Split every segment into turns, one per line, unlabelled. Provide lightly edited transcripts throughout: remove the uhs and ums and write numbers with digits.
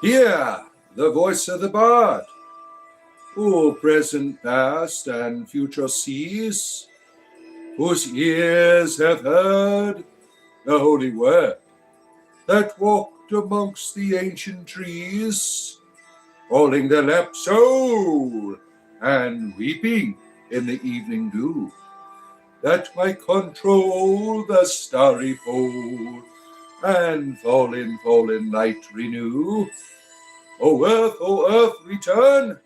Hear the voice of the bard, who present, past, and future sees, whose ears have heard the holy word that walked amongst the ancient trees, holding their lap soul and weeping in the evening dew, that might control the starry fold and fallen light renew. O earth, return,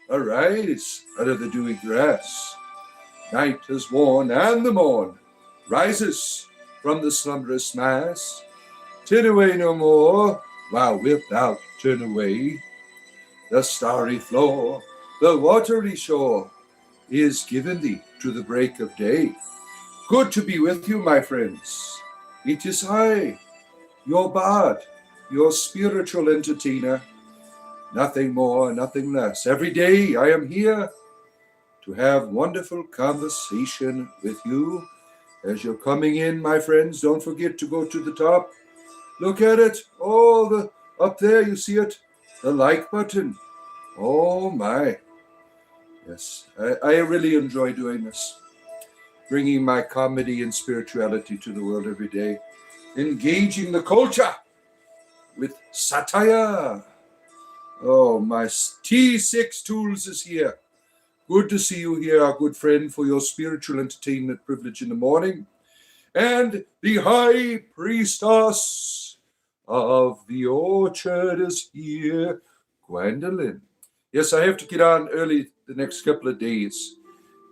arise out of the dewy grass. Night has worn, and the morn rises from the slumberous mass. Turn away no more, while wilt thou turn away? The starry floor, the watery shore, is given thee to the break of day. Good to be with you, my friends. It is I, your bard, your spiritual entertainer. Nothing more, nothing less. Every day I am here to have wonderful conversation with you. As you're coming in, my friends, don't forget to go to the top. Look at it. Up there, you see it? The like button. Oh my. Yes, I really enjoy doing this. Bringing my comedy and spirituality to the world every day. Engaging the culture with satire. Oh, my T6 Tools is here. Good to see you here, our good friend, for your spiritual entertainment privilege in the morning. And the High Priestess of the Orchard is here, Gwendolyn. Yes, I have to get on early the next couple of days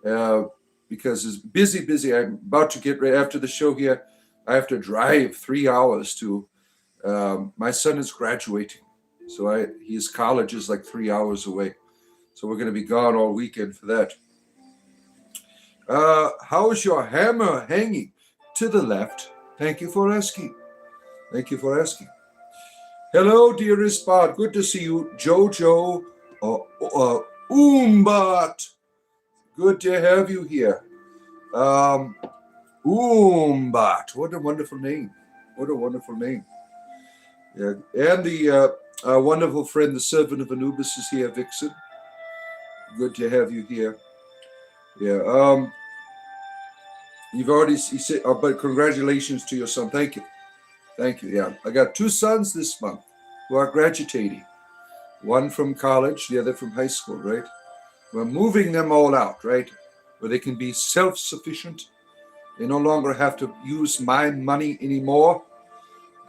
because it's busy. I'm about to get ready after the show here. I have to drive 3 hours to, my son is graduating. So his college is like 3 hours away. So we're going to be gone all weekend for that. How's your hammer hanging? To the left. Thank you for asking. Hello, dearest bard. Good to see you. Jojo Umbat. Good to have you here. Umbat. What a wonderful name. Yeah. And the wonderful friend, the servant of Anubis, is here, Vixen. Good to have you here. Yeah. You've already said, but congratulations to your son. Thank you. Yeah. I got 2 sons this month who are graduating. One from college, the other from high school, right? We're moving them all out, right? Where they can be self-sufficient. They no longer have to use my money anymore.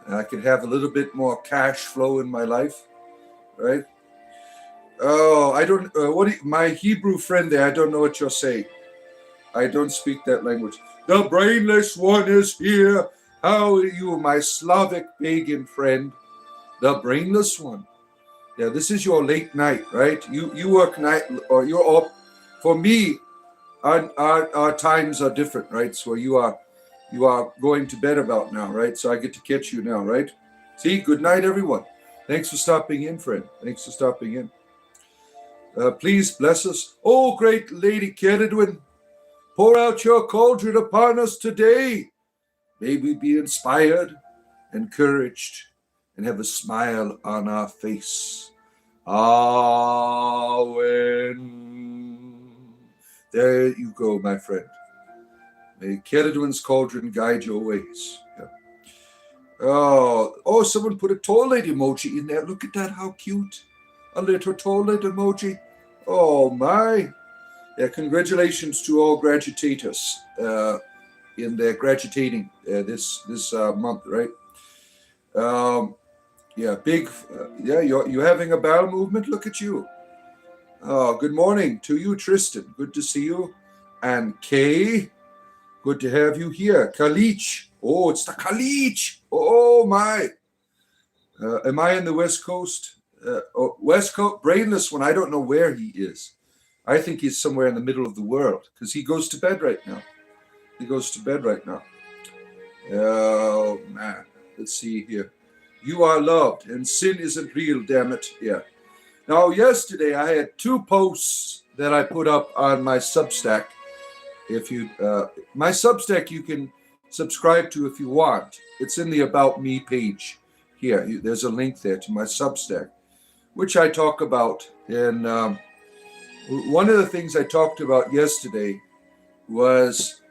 I can have a little bit more cash flow in my life, right? Oh, I don't. My Hebrew friend there, I don't know what you're saying. I don't speak that language. The brainless one is here. How are you, my Slavic pagan friend? The brainless one. Yeah, this is your late night, right? You work night, or you're up. For me, our times are different, right? So you are going to bed about now, right? So I get to catch you now, right? See, good night, everyone. Thanks for stopping in, friend. Thanks for stopping in. Please bless us. Oh, great Lady Ceridwen, pour out your cauldron upon us today. May we be inspired, encouraged, and have a smile on our face. Amen. There you go, my friend. May Ceridwen's cauldron guide your ways. Yeah. Oh, someone put a toilet emoji in there. Look at that, how cute. A little toilet emoji. Oh, my. Yeah, congratulations to all graduators in their graduating this month, right? You're having a bowel movement. Look at you. Oh, good morning to you, Tristan. Good to see you. And Kay, good to have you here. Kalich. Oh, it's the Kalich. Oh, my. Am I in the West Coast? West Coast, brainless one. I don't know where he is. I think he's somewhere in the middle of the world because he goes to bed right now. Oh, man. Let's see here. You are loved and sin isn't real, damn it. Yeah. Now, yesterday I had 2 posts that I put up on my Substack. My Substack you can subscribe to if you want. It's in the About Me page. here. There's a link there to my Substack, which I talk about. And one of the things I talked about yesterday was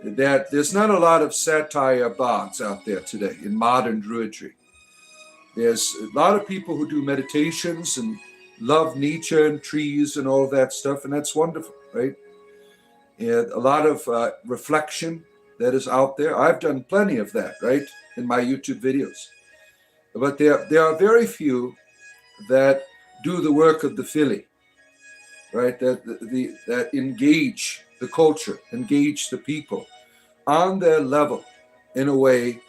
that there's not a lot of satire bards out there today in modern druidry. There's a lot of people who do meditations and love nature and trees and all that stuff, and that's wonderful, right? And a lot of reflection that is out there. I've done plenty of that, right, in my YouTube videos. But there are very few that do the work of the Philly, right? That engage the culture, engage the people on their level in a way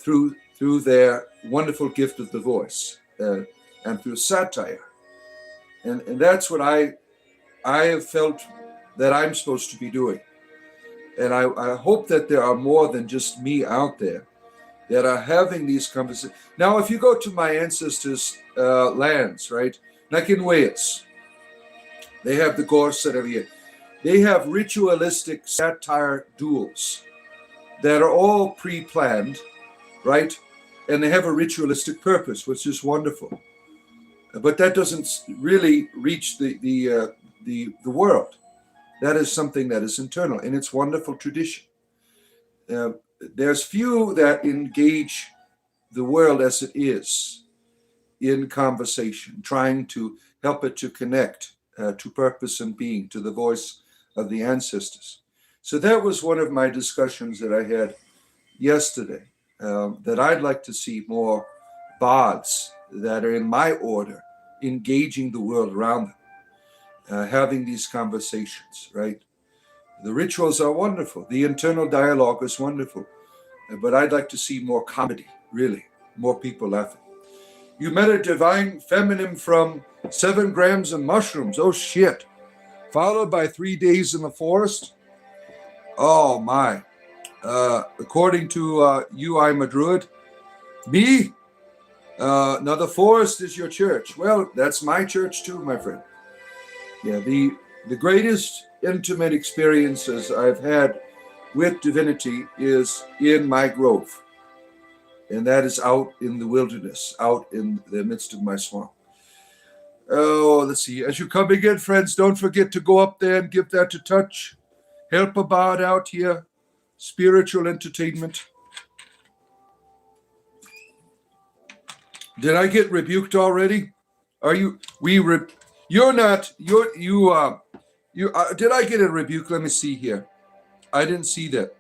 through their wonderful gift of the voice and through satire. And that's what I have felt that I'm supposed to be doing. And I hope that there are more than just me out there that are having these conversations. Now, if you go to my ancestors' lands, right, like in Wales, they have the gorse that are here. They have ritualistic satire duels that are all pre-planned, right? And they have a ritualistic purpose, which is wonderful. But that doesn't really reach the world. That is something that is internal, and it's wonderful tradition. There's few that engage the world as it is in conversation, trying to help it to connect to purpose and being, to the voice of the ancestors. So that was one of my discussions that I had yesterday, that I'd like to see more bards that are in my order engaging the world around them, having these conversations, right? The rituals are wonderful. The internal dialogue is wonderful. But I'd like to see more comedy, really, more people laughing. You met a divine feminine from 7 grams of mushrooms. Oh, shit. Followed by 3 days in the forest. Oh, my. According to you, I'm a druid. Me? Now, the forest is your church. Well, that's my church too, my friend. Yeah, the greatest intimate experiences I've had with divinity is in my grove. And that is out in the wilderness, out in the midst of my swamp. Oh, let's see. As you come again, friends, don't forget to go up there and give that a touch. Help a bard out here. Spiritual entertainment. Did I get rebuked already? Are you? You're not. You. Did I get a rebuke? Let me see here. I didn't see that.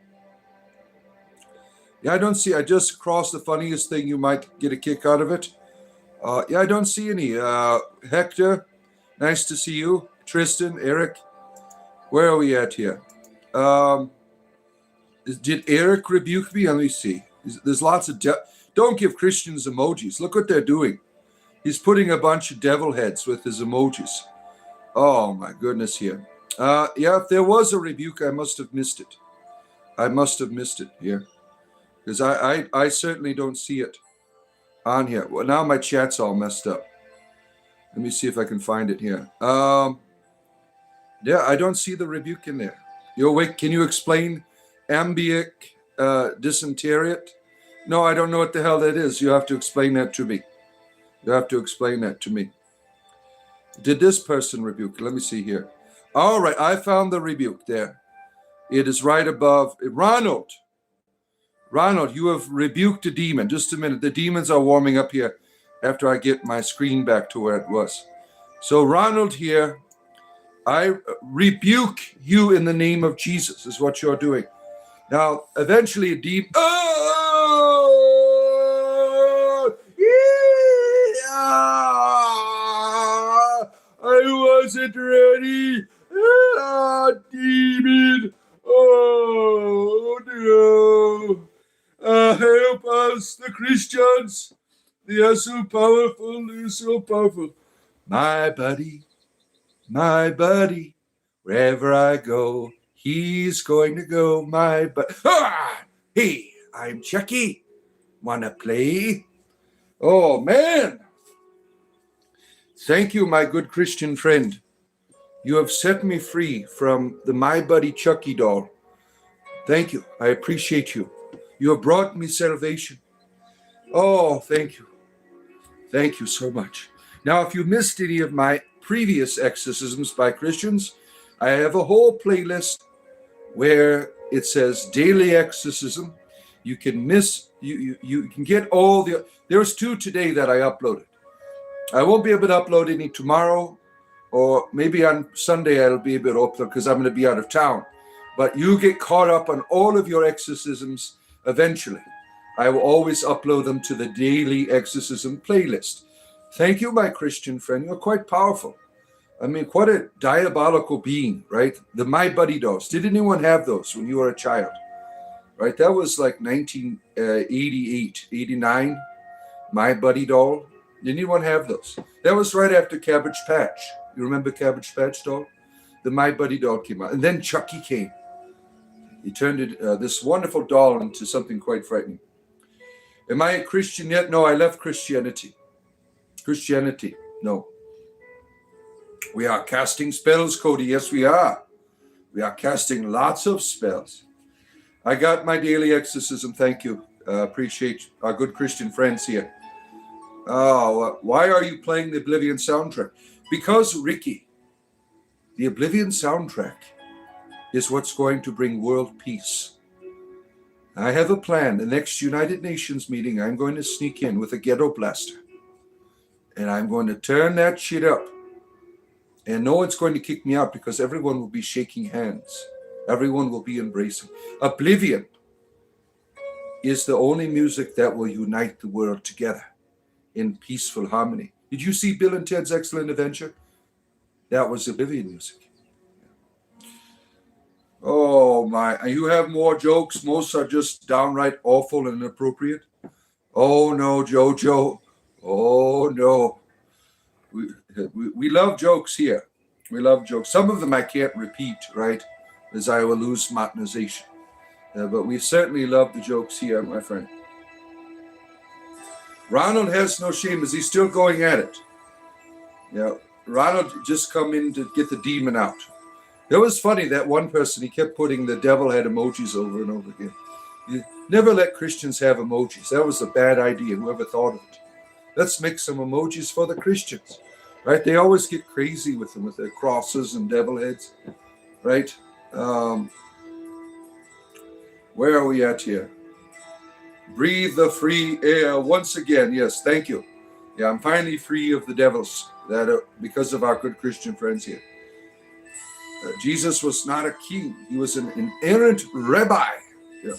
Yeah, I don't see. I just crossed the funniest thing. You might get a kick out of it. Yeah, I don't see any. Hector, nice to see you. Tristan, Eric, where are we at here? Did Eric rebuke me? Let me see. There's lots of... Don't give Christians emojis. Look what they're doing. He's putting a bunch of devil heads with his emojis. Oh, my goodness here. Yeah, if there was a rebuke, I must have missed it. I must have missed it here. Because I certainly don't see it on here. Well, now my chat's all messed up. Let me see if I can find it here. Yeah, I don't see the rebuke in there. Wait, can you explain ambic dysenteric? No, I don't know what the hell that is. You have to explain that to me. You have to explain that to me. Did this person rebuke? Let me see here. All right, I found the rebuke there. It is right above. Ronald, you have rebuked a demon. Just a minute. The demons are warming up here after I get my screen back to where it was. So Ronald here, I rebuke you in the name of Jesus is what you're doing. Now, eventually a demon... Oh! Yeah! I wasn't ready. Demon. Oh, no. Help us, the Christians. They are so powerful. They're so powerful. My buddy, wherever I go, he's going to go. My buddy. Ah! Hey, I'm Chucky. Wanna play? Oh, man. Thank you, my good Christian friend. You have set me free from the My Buddy Chucky doll. Thank you. I appreciate you. You have brought me salvation. Oh, thank you. Thank you so much. Now, if you missed any of my previous exorcisms by Christians, I have a whole playlist where it says daily exorcism. You can you can get all the. There's 2 today that I uploaded. I won't be able to upload any tomorrow, or maybe on Sunday I'll be able to upload because I'm going to be out of town. But you get caught up on all of your exorcisms eventually. I will always upload them to the daily exorcism playlist. Thank you, my Christian friend. You're quite powerful. I mean, what a diabolical being, right? The My Buddy dolls. Did anyone have those when you were a child? Right? That was like 1988, 89. My Buddy doll. Did anyone have those? That was right after Cabbage Patch. You remember Cabbage Patch doll? The My Buddy doll came out. And then Chucky came. He turned this wonderful doll into something quite frightening. Am I a Christian yet? No, I left Christianity. Christianity, no. We are casting spells, Cody. Yes, we are. We are casting lots of spells. I got my daily exorcism. Thank you. Appreciate our good Christian friends here. Oh, why are you playing the Oblivion soundtrack? Because, Ricky, the Oblivion soundtrack is what's going to bring world peace. I have a plan. The next United Nations meeting, I'm going to sneak in with a ghetto blaster. And I'm going to turn that shit up. And no one's going to kick me out because everyone will be shaking hands. Everyone will be embracing. Oblivion is the only music that will unite the world together in peaceful harmony. Did you see Bill and Ted's Excellent Adventure? That was Oblivion music. Oh my, you have more jokes. Most are just downright awful and inappropriate. Oh no, Jojo. Oh no. We love jokes here. We love jokes. Some of them I can't repeat, right? As I will lose monetization. But we certainly love the jokes here, my friend. Ronald has no shame. Is he still going at it? Yeah, Ronald just come in to get the demon out. It was funny, that one person, he kept putting the devil head emojis over and over again. You never let Christians have emojis. That was a bad idea, whoever thought of it. Let's make some emojis for the Christians, right? They always get crazy with them, with their crosses and devil heads, right? Where are we at here? Breathe the free air once again. Yes, thank you. Yeah, I'm finally free of the devils that are because of our good Christian friends here. Jesus was not a king. He was an inerrant rabbi. Yeah.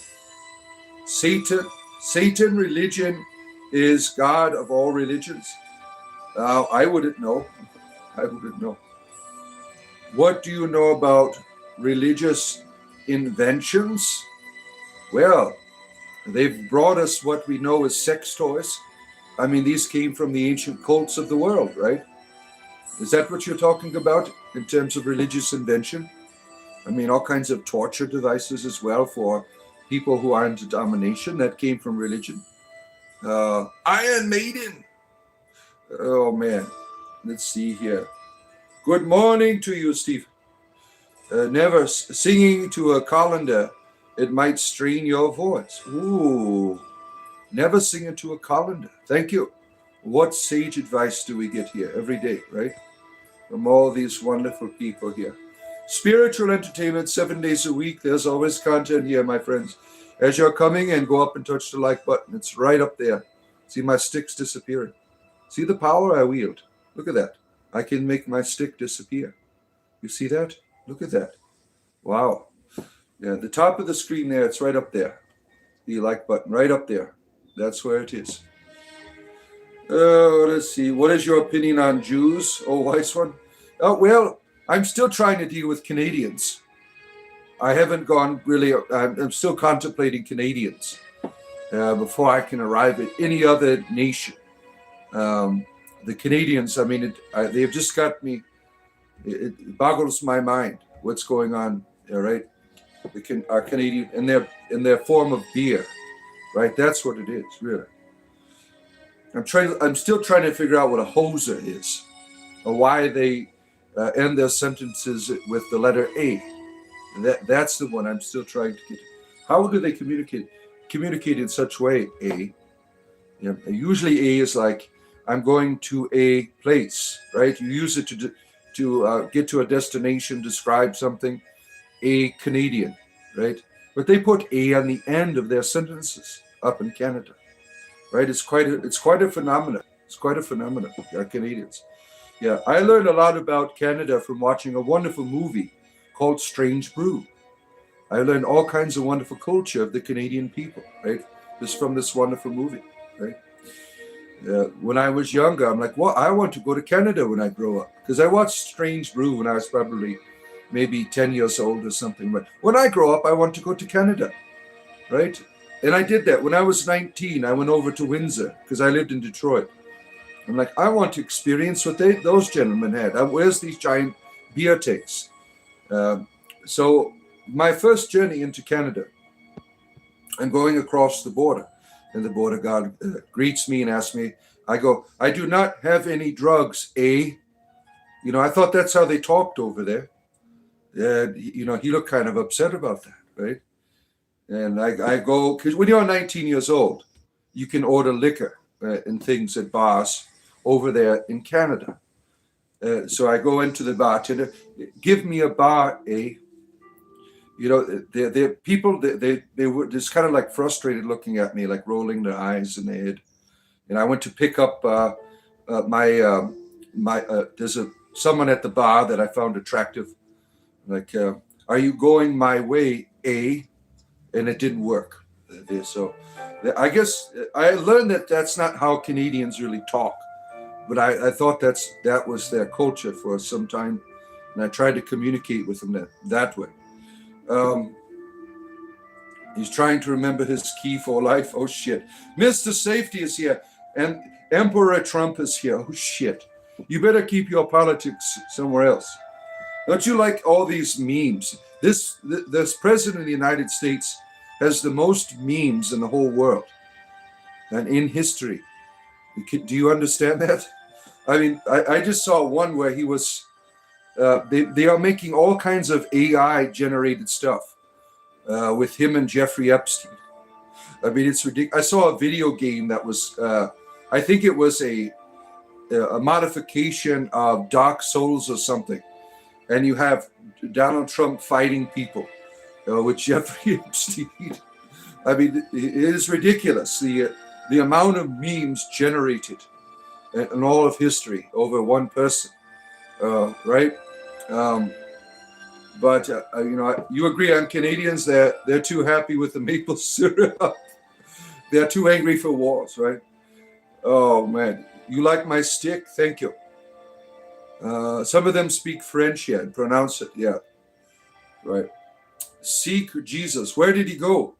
Satan religion is God of all religions. I wouldn't know. I wouldn't know. What do you know about religious inventions? Well, they've brought us what we know as sex toys. I mean, these came from the ancient cults of the world, right? Is that what you're talking about in terms of religious invention? I mean, all kinds of torture devices as well for people who are into domination. That came from religion. Iron Maiden. Oh, man. Let's see here. Good morning to you, Steve. Never singing to a colander. It might strain your voice. Ooh. Never singing to a colander. Thank you. What sage advice do we get here every day, right? From all these wonderful people here. Spiritual entertainment 7 days a week. There's always content here, my friends. As you're coming in, go up and touch the like button. It's right up there. See my sticks disappearing. See the power I wield. Look at that. I can make my stick disappear. You see that? Look at that. Wow. Yeah, the top of the screen there, it's right up there. The like button, right up there. That's where it is. Let's see. What is your opinion on Jews? Oh, wise one. Oh, well, I'm still trying to deal with Canadians. I haven't gone really. I'm still contemplating Canadians before I can arrive at any other nation. The Canadians, I mean, they've just got me. It boggles my mind what's going on there, right? Our Canadian in their form of beer, right? That's what it is, really. I'm still trying to figure out what a hoser is, or why they end their sentences with the letter A. That's the one I'm still trying to get. How do they communicate in such way? A. Yeah, usually A is like, I'm going to a place, right? You use it to get to a destination, describe something. A Canadian, right? But they put A on the end of their sentences up in Canada, right? It's quite a phenomenon. It's quite a phenomenon. Canadians. Yeah, I learned a lot about Canada from watching a wonderful movie called Strange Brew. I learned all kinds of wonderful culture of the Canadian people, right? This from this wonderful movie, right? When I was younger, I'm like, well, I want to go to Canada when I grow up, because I watched Strange Brew when I was probably maybe 10 years old or something. But when I grow up, I want to go to Canada, right? And I did that. When I was 19, I went over to Windsor because I lived in Detroit. I'm like, I want to experience what those gentlemen had. Where's these giant beer tanks? So my first journey into Canada, I'm going across the border, and the border guard greets me and asks me, I go, I do not have any drugs, eh? You know, I thought that's how they talked over there. And, you know, he looked kind of upset about that, right? And I go, because when you're 19 years old, you can order liquor and things at bars over there in Canada. So I go into the bartender, give me a bar, eh? You know, the people, they were just kind of like frustrated looking at me, like rolling their eyes in their head. And I went to pick up there's someone at the bar that I found attractive. Like, are you going my way, eh? And it didn't work. So I guess I learned that that's not how Canadians really talk. But I thought that was their culture for some time. And I tried to communicate with them that way. He's trying to remember his key for life. Oh, shit. Mr. Safety is here. And Emperor Trump is here. Oh, shit. You better keep your politics somewhere else. Don't you like all these memes? This president of the United States has the most memes in the whole world and in history. Do you understand that? I mean, I just saw one where he was, they are making all kinds of AI generated stuff with him and Jeffrey Epstein. I mean, it's ridiculous. I saw a video game that was, I think it was a modification of Dark Souls or something. And you have Donald Trump fighting people with Jeffrey Epstein. I mean, it is ridiculous. The amount of memes generated in all of history over one person, right? But you know, you agree on Canadians that they're too happy with the maple syrup. They're too angry for wars, right? Oh man, you like my stick? Thank you. Some of them speak French yet and pronounce it. Yeah, right. Seek Jesus. Where did he go?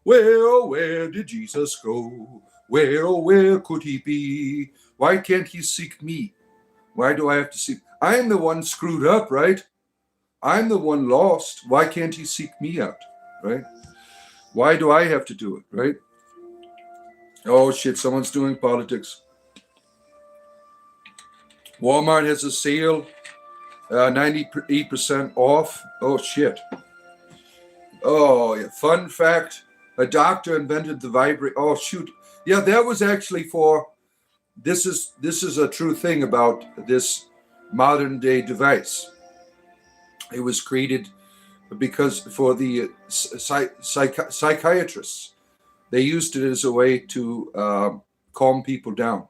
Where did Jesus go? Where could he be? Why can't he seek me? Why do I have to seek? I'm the one screwed up, right? I'm the one lost. Why can't he seek me out, right? Why do I have to do it, right? Oh, shit, someone's doing politics. Walmart has a sale, 98% off. Oh, shit. Oh, yeah. Fun fact, a doctor invented the vibrate. Oh, shoot. Yeah, that was actually for, this is a true thing about this modern day device. It was created because for the psychiatrists, they used it as a way to calm people down,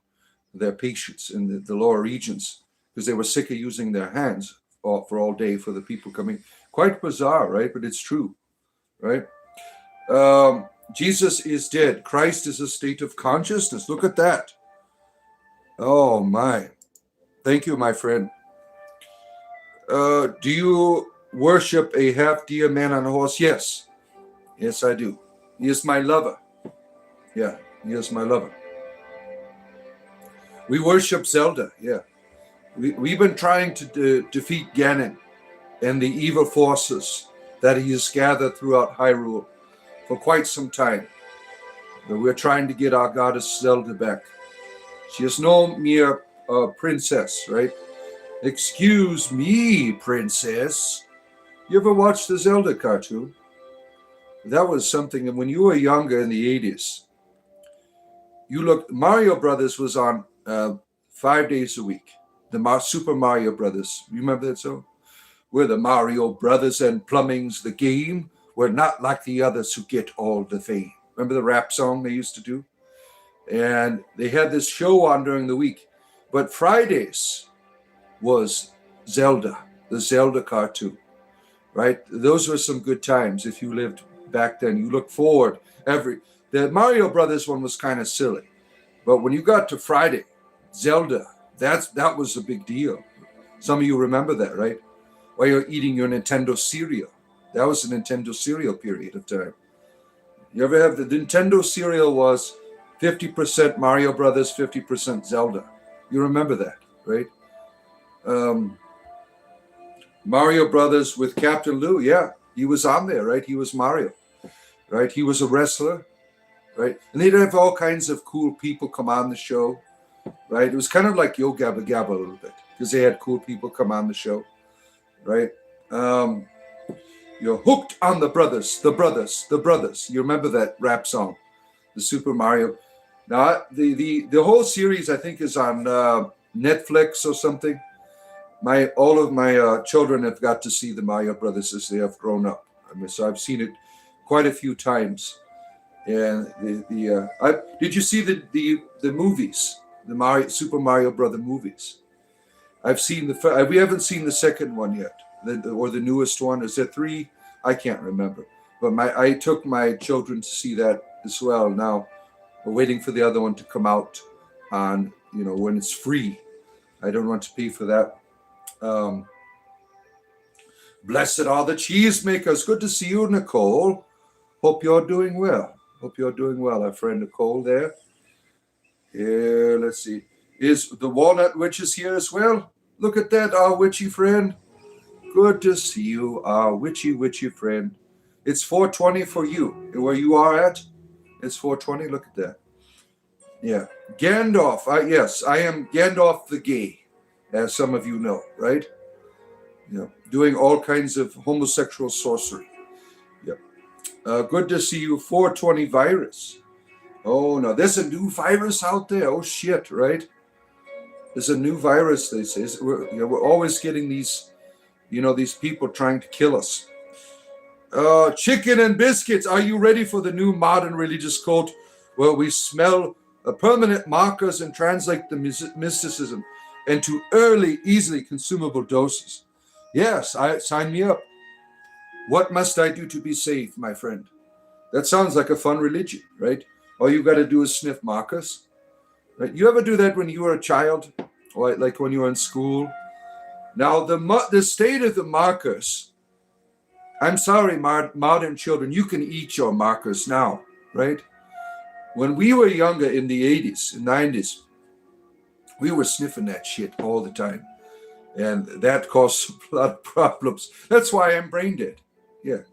their patients in the lower regions, because they were sick of using their hands for all day for the people coming. Quite bizarre, right? But it's true, right? Jesus is dead. Christ is a state of consciousness. Look at that. Oh, my. Thank you, my friend. Do you worship a half-deer man on a horse? Yes. Yes, I do. He is my lover. Yeah, he is my lover. We worship Zelda. Yeah. We've been trying to defeat Ganon and the evil forces that he has gathered throughout Hyrule for quite some time. But we're trying to get our goddess Zelda back. She is no mere princess, right? Excuse me, princess. You ever watched the Zelda cartoon? That was something, and when you were younger in the 80s, you look, Mario Brothers was on 5 days a week. The Super Mario Brothers. You remember that song? We're the Mario Brothers and plumbing's the game. We're not like the others who get all the fame. Remember the rap song they used to do? And they had this show on during the week. But Fridays was Zelda, the Zelda cartoon, right? Those were some good times if you lived back then. You look forward the Mario Brothers one was kind of silly. But when you got to Friday, Zelda, that was a big deal. Some of you remember that, right? While you're eating your Nintendo cereal. That was the Nintendo cereal period of time. You ever have the Nintendo cereal was 50% Mario Brothers, 50% Zelda. You remember that, right? Mario Brothers with Captain Lou, yeah, he was on there, right? He was Mario, right? He was a wrestler, right? And they'd have all kinds of cool people come on the show, right? It was kind of like Yo Gabba Gabba a little bit because they had cool people come on the show, right? You're hooked on the brothers, the brothers, the brothers. You remember that rap song, the Super Mario. Now, the whole series, I think, is on Netflix or something. All of my children have got to see the Mario Brothers as they have grown up. I mean, so I've seen it quite a few times. And did you see the movies, the Super Mario Brother movies? I've seen we haven't seen the second one yet, or the newest one. Is there 3? I can't remember. But I took my children to see that as well. Now we're waiting for the other one to come out on, when it's free. I don't want to pay for that. Blessed are the cheesemakers. Good to see you, Nicole. Hope you're doing well. Our friend Nicole there. Yeah, let's see. Is the Walnut Witches here as well? Look at that, our witchy friend. Good to see you, our witchy friend. It's 4:20 for you. Where you are at, it's 4:20. Look at that. Yeah. Gandalf. Yes, I am Gandalf the Gay, as some of you know, right? Yeah. Doing all kinds of homosexual sorcery. Yeah. Good to see you, 420 virus. Oh, no, there's a new virus out there. Oh, shit, right? There's a new virus, they say. We're always getting these, these people trying to kill us. Chicken and biscuits. Are you ready for the new modern religious cult where we smell permanent markers and translate the mysticism into early, easily consumable doses? Yes, sign me up. What must I do to be saved, my friend? That sounds like a fun religion, right? All you got to do is sniff markers. Right? You ever do that when you were a child, or like when you were in school? Now, the state of the markers, I'm sorry, modern children, you can eat your markers now, right? When we were younger in the 80s and 90s, we were sniffing that shit all the time. And that caused a lot of problems. That's why I'm brain dead. Yeah.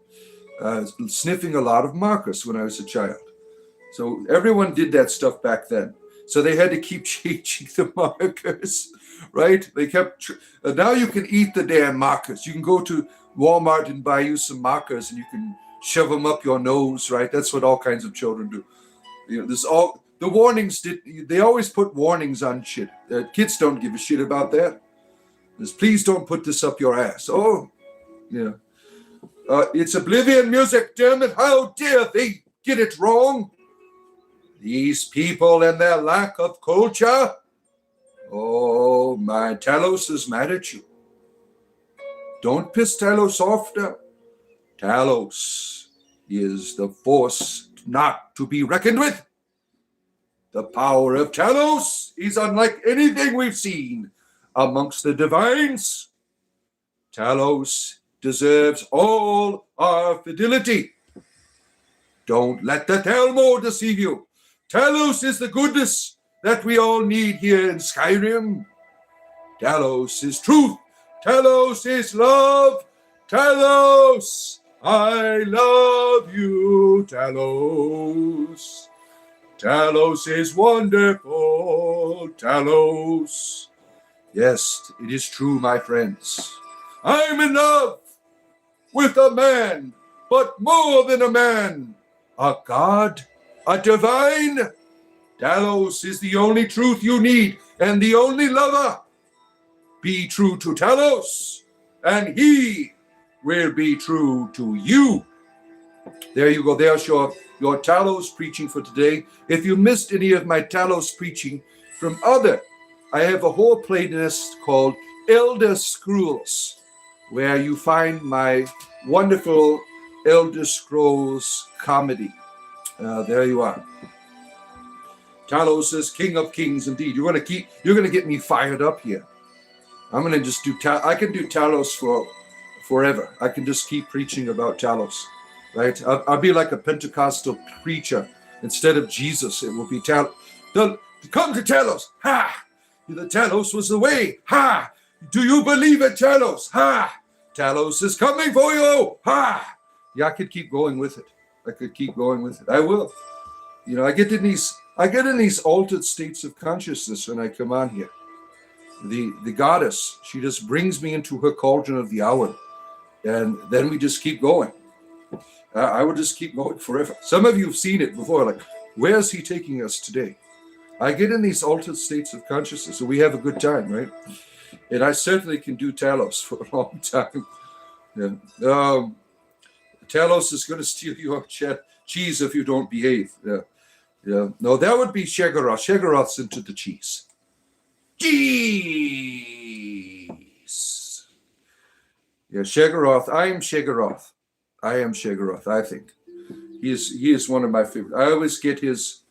Sniffing a lot of markers when I was a child. So everyone did that stuff back then. So they had to keep changing the markers, right? They kept. Now you can eat the damn markers. You can go to Walmart and buy you some markers, and you can shove them up your nose, right? That's what all kinds of children do. The warnings they always put warnings on shit. Kids don't give a shit about that. Please don't put this up your ass. Oh, yeah. It's Oblivion music, damn it. How dare they get it wrong? These people and their lack of culture. Oh, my Talos is mad at you. Don't piss Talos off now. Talos is the force not to be reckoned with. The power of Talos is unlike anything we've seen amongst the divines. Talos deserves all our fidelity. Don't let the Telmo deceive you. Talos is the goodness that we all need here in Skyrim. Talos is truth. Talos is love. Talos, I love you, Talos. Talos is wonderful. Talos. Yes, it is true, my friends. I'm in love with a man, but more than a man. A god, a divine, Talos is the only truth you need and the only lover. Be true to Talos, and he will be true to you. There you go. There's your Talos preaching for today. If you missed any of my Talos preaching from I have a whole playlist called Elder Scrolls, where you find my wonderful Elder Scrolls comedy. There you are. Talos is King of Kings indeed. You're gonna get me fired up here. I'm gonna just I can do Talos for forever. I can just keep preaching about Talos, right? I'll be like a Pentecostal preacher. Instead of Jesus, it will be Talos. Come to Talos. Ha! The Talos was the way. Ha! Do you believe it, Talos? Ha! Talos is coming for you. Ha! Yeah, I could keep going with it. I will. I get in these altered states of consciousness when I come on here. The goddess, she just brings me into her cauldron of the hour, and then we just keep going. I would just keep going forever. Some of you have seen it before, like, where's he taking us today? I get in these altered states of consciousness, so we have a good time, right? And I certainly can do Talos for a long time. Yeah. Talos is going to steal your cheese if you don't behave. Yeah. No, that would be Shegaroth. Shegaroth's into the cheese. Cheese. Yeah, Shegaroth. I am Shegaroth, I think. He is one of my favorites. I always get his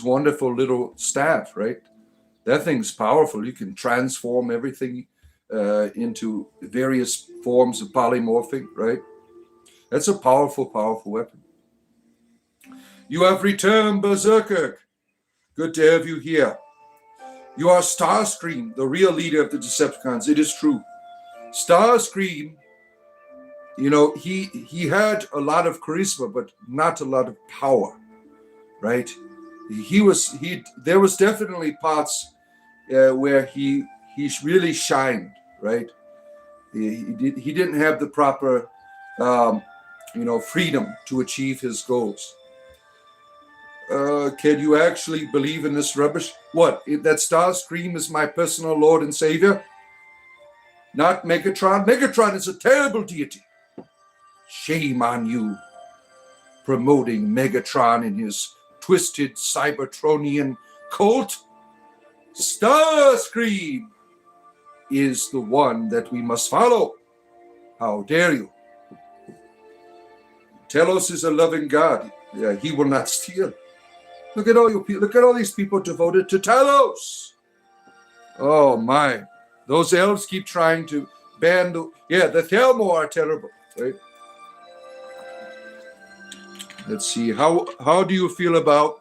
wonderful little staff, right? That thing's powerful. You can transform everything into various forms of polymorphic, right? That's a powerful, powerful weapon. You have returned, Berserker. Good to have you here. You are Starscream, the real leader of the Decepticons. It is true. Starscream, he had a lot of charisma, but not a lot of power, right? There was definitely parts where he really shined, right? He didn't have the proper freedom to achieve his goals. Can you actually believe in this rubbish? What? That Starscream is my personal Lord and Savior? Not Megatron? Megatron is a terrible deity. Shame on you, promoting Megatron in his twisted Cybertronian cult. Starscream is the one that we must follow. How dare you? Talos is a loving God. Yeah, he will not steal. Look at all you people. Look at all these people devoted to Talos. Oh my! Those elves keep trying to ban the Thelmor are terrible, right? Let's see. How do you feel about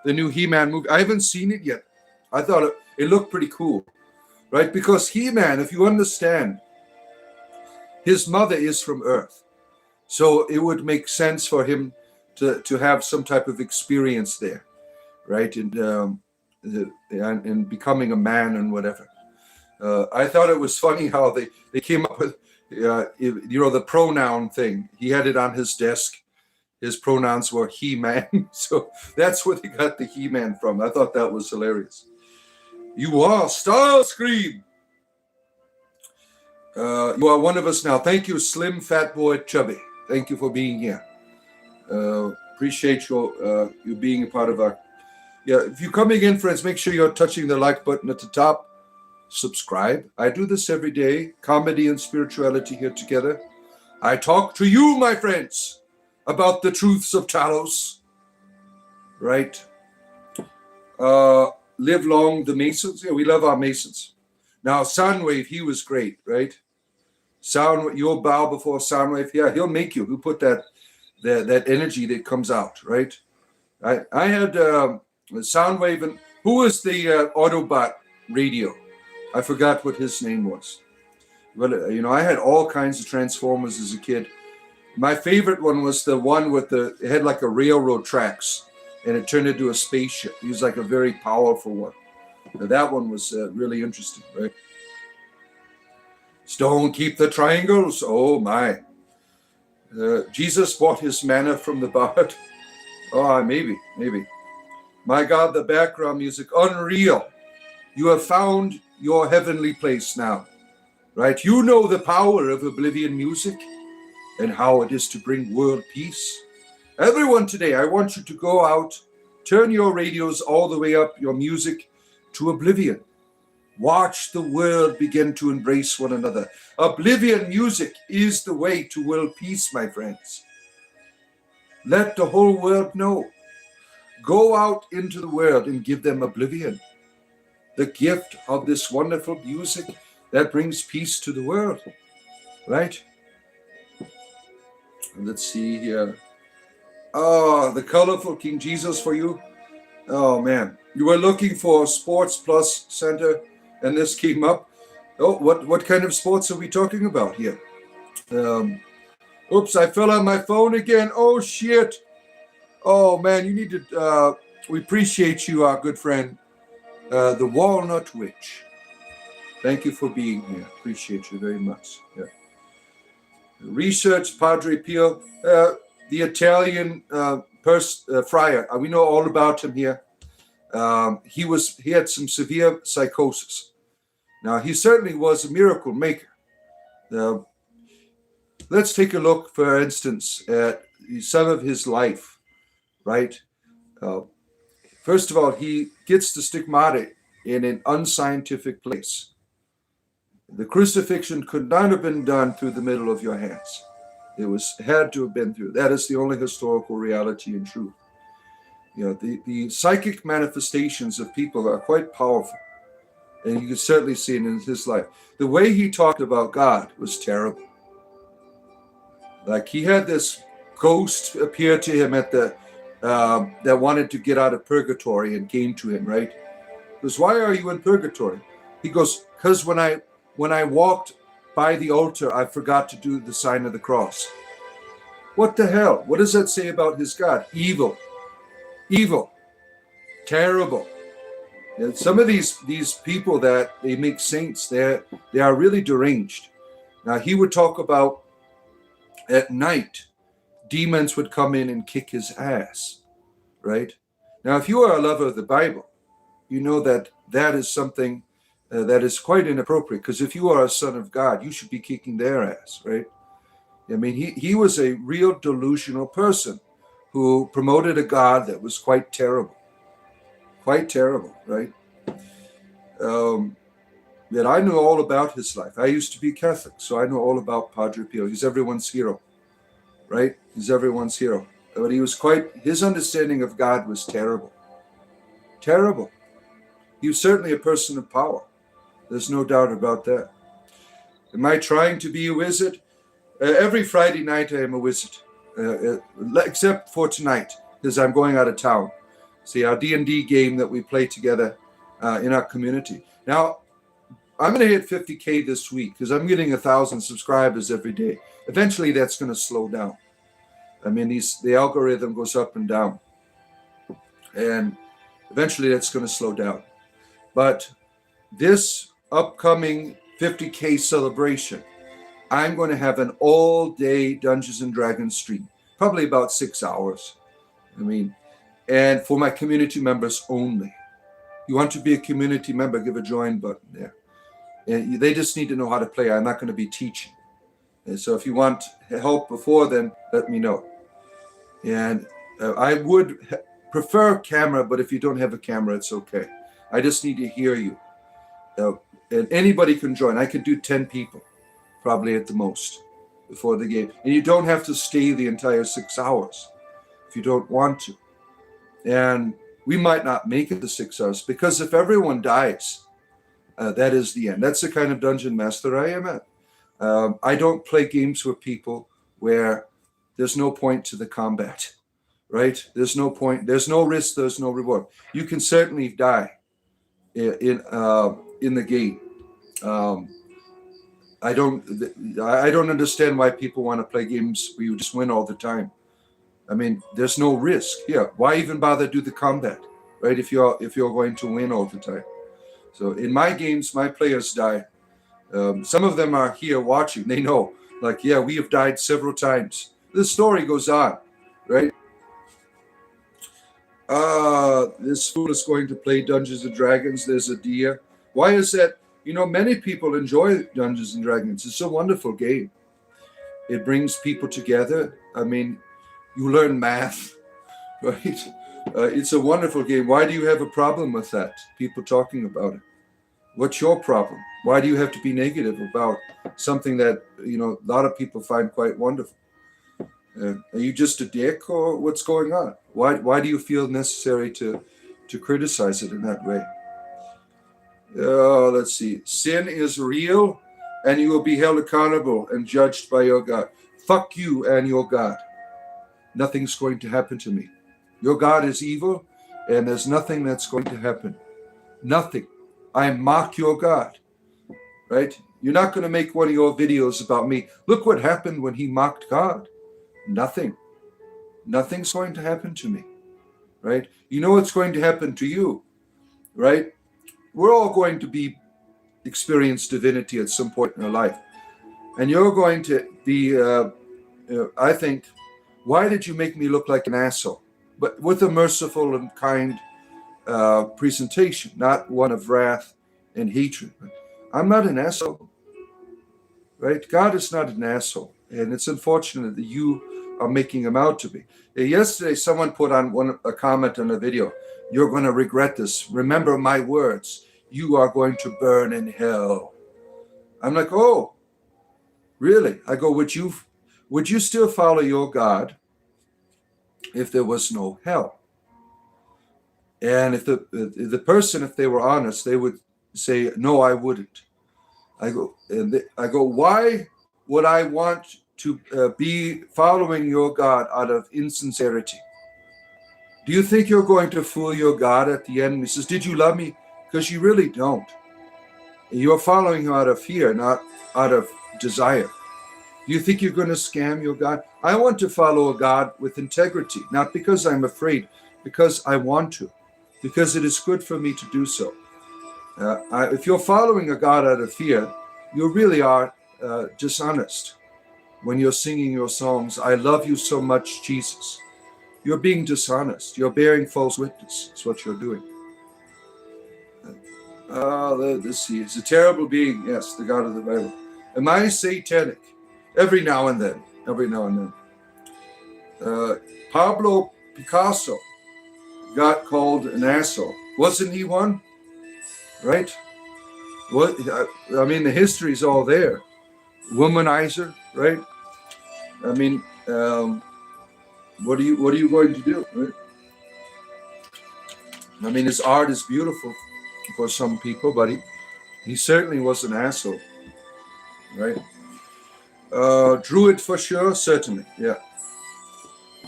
the new He-Man movie? I haven't seen it yet. I thought it looked pretty cool, right? Because He-Man, if you understand, his mother is from Earth, so it would make sense for him to have some type of experience there, right? And becoming a man and whatever. I thought it was funny how they came up with the pronoun thing. He had it on his desk. His pronouns were He-Man, so that's where they got the He-Man from. I thought that was hilarious. You are Starscream. You are one of us now. Thank you, Slim Fat Boy Chubby. Thank you for being here. Appreciate you being a part of our. Yeah, if you're coming in, friends, make sure you're touching the like button at the top. Subscribe. I do this every day. Comedy and spirituality here together. I talk to you, my friends, about the truths of Talos. Right? Live long the Masons. Yeah, we love our Masons. Now, Soundwave, he was great, right? You'll bow before Soundwave. Yeah, he'll make you. He'll put that energy that comes out, right? I had Soundwave, and who was the Autobot radio? I forgot what his name was. But, I had all kinds of Transformers as a kid. My favorite one was the one with it had like a railroad tracks, and it turned into a spaceship. He was like a very powerful one. Now, that one was really interesting, right? Stone keep the triangles. Oh, my. Jesus bought his manna from the bard. Oh, maybe. My God, the background music, unreal. You have found your heavenly place now, right? You know the power of Oblivion music and how it is to bring world peace. Everyone today, I want you to go out, turn your radios all the way up, your music to Oblivion. Watch the world begin to embrace one another. Oblivion music is the way to world peace, my friends. Let the whole world know. Go out into the world and give them Oblivion, the gift of this wonderful music that brings peace to the world, right? And let's see here. Oh, the colorful King Jesus for you. Oh, man. You were looking for Sports Plus Center, and this came up. Oh, what kind of sports are we talking about here? Oops, I fell on my phone again. Oh, shit. Oh, man, you need to... we appreciate you, our good friend, the Walnut Witch. Thank you for being here. Appreciate you very much. Yeah. Research, Padre Pio, the Italian friar. We know all about him here. He had some severe psychosis. Now, he certainly was a miracle maker. Let's take a look, for instance, at some of his life, right? First of all, he gets the stigmata in an unscientific place. The crucifixion could not have been done through the middle of your hands. It had to have been through. That is the only historical reality and truth. You know, the psychic manifestations of people are quite powerful. And you can certainly see it in his life. The way he talked about God was terrible. Like, he had this ghost appear to him at the that wanted to get out of purgatory and came to him, right? He goes, why are you in purgatory? He goes, because when I walked by the altar, I forgot to do the sign of the cross. What the hell? What does that say about his God? Evil, terrible. And some of these people that they make saints, they are really deranged. Now, he would talk about at night, demons would come in and kick his ass, right? Now, if you are a lover of the Bible, you know that is something that is quite inappropriate, because if you are a son of God, you should be kicking their ass, right? I mean, he was a real delusional person who promoted a God that was quite terrible, right? Yet I know all about his life. I used to be Catholic, so I know all about Padre Pio. He's everyone's hero, right? He's everyone's hero. But his understanding of God was terrible. Terrible. He was certainly a person of power. There's no doubt about that. Am I trying to be a wizard? Every Friday night I am a wizard, except for tonight, because I'm going out of town. See, our D&D game that we play together in our community. Now, I'm going to hit 50K this week because I'm getting 1,000 subscribers every day. Eventually, that's going to slow down. I mean, the algorithm goes up and down. And eventually, that's going to slow down. But this upcoming 50K celebration, I'm going to have an all-day Dungeons & Dragons stream, probably about 6 hours. I mean, and for my community members only. You want to be a community member, give a join button there. And they just need to know how to play. I'm not going to be teaching. And so if you want help before then, let me know. And I would prefer camera, but if you don't have a camera, it's okay. I just need to hear you. And anybody can join. I could do 10 people, probably at the most, before the game. And you don't have to stay the entire 6 hours if you don't want to. And we might not make it to 6 hours, because if everyone dies, that is the end. That's the kind of dungeon master I am at. I don't play games with people where there's no point to the combat, right? There's no point. There's no risk. There's no reward. You can certainly die in the game. I don't understand why people want to play games where you just win all the time. I mean, there's no risk. Yeah, why even bother do the combat, right? If you're going to win all the time. So in my games, my players die. Some of them are here watching. They know, like, yeah, we have died several times. The story goes on, right? This fool is going to play Dungeons and Dragons. There's a deer. Why is that? Many people enjoy Dungeons and Dragons. It's a wonderful game. It brings people together. I mean, you learn math, right? It's a wonderful game. Why do you have a problem with that? People talking about it. What's your problem? Why do you have to be negative about something that, a lot of people find quite wonderful? Are you just a dick, or what's going on? Why do you feel necessary to criticize it in that way? Let's see. Sin is real, and you will be held accountable and judged by your God. Fuck you and your God. Nothing's going to happen to me. Your God is evil, and there's nothing that's going to happen. Nothing. I mock your God, right? You're not going to make one of your videos about me. Look what happened when he mocked God. Nothing. Nothing's going to happen to me, right? You know what's going to happen to you, right? We're all going to experience divinity at some point in our life. And you're going to be, I think, why did you make me look like an asshole? But with a merciful and kind presentation, not one of wrath and hatred. I'm not an asshole, right? God is not an asshole. And it's unfortunate that you are making him out to be. Yesterday, someone put on a comment on a video. You're going to regret this. Remember my words. You are going to burn in hell. I'm like, oh, really? I go, would you still follow your God if there was no hell? And if the person, if they were honest, they would say, no, I wouldn't. I go, why would I want to be following your God out of insincerity? Do you think you're going to fool your God at the end? He says, did you love me? Because you really don't. You're following him out of fear, not out of desire. Do you think you're going to scam your God? I want to follow a God with integrity, not because I'm afraid, because I want to, because it is good for me to do so. If you're following a God out of fear, you really are dishonest. When you're singing your songs, I love you so much, Jesus. You're being dishonest. You're bearing false witness. That's what you're doing. Let's see. It's a terrible being. Yes, the God of the Bible. Am I satanic? Every now and then. Pablo Picasso got called an asshole. Wasn't he one? Right? What? I mean, the history's all there. Womanizer, right? I mean, what are you going to do? Right? I mean, his art is beautiful for some people, but he certainly was an asshole, right? Druid for sure, certainly, yeah.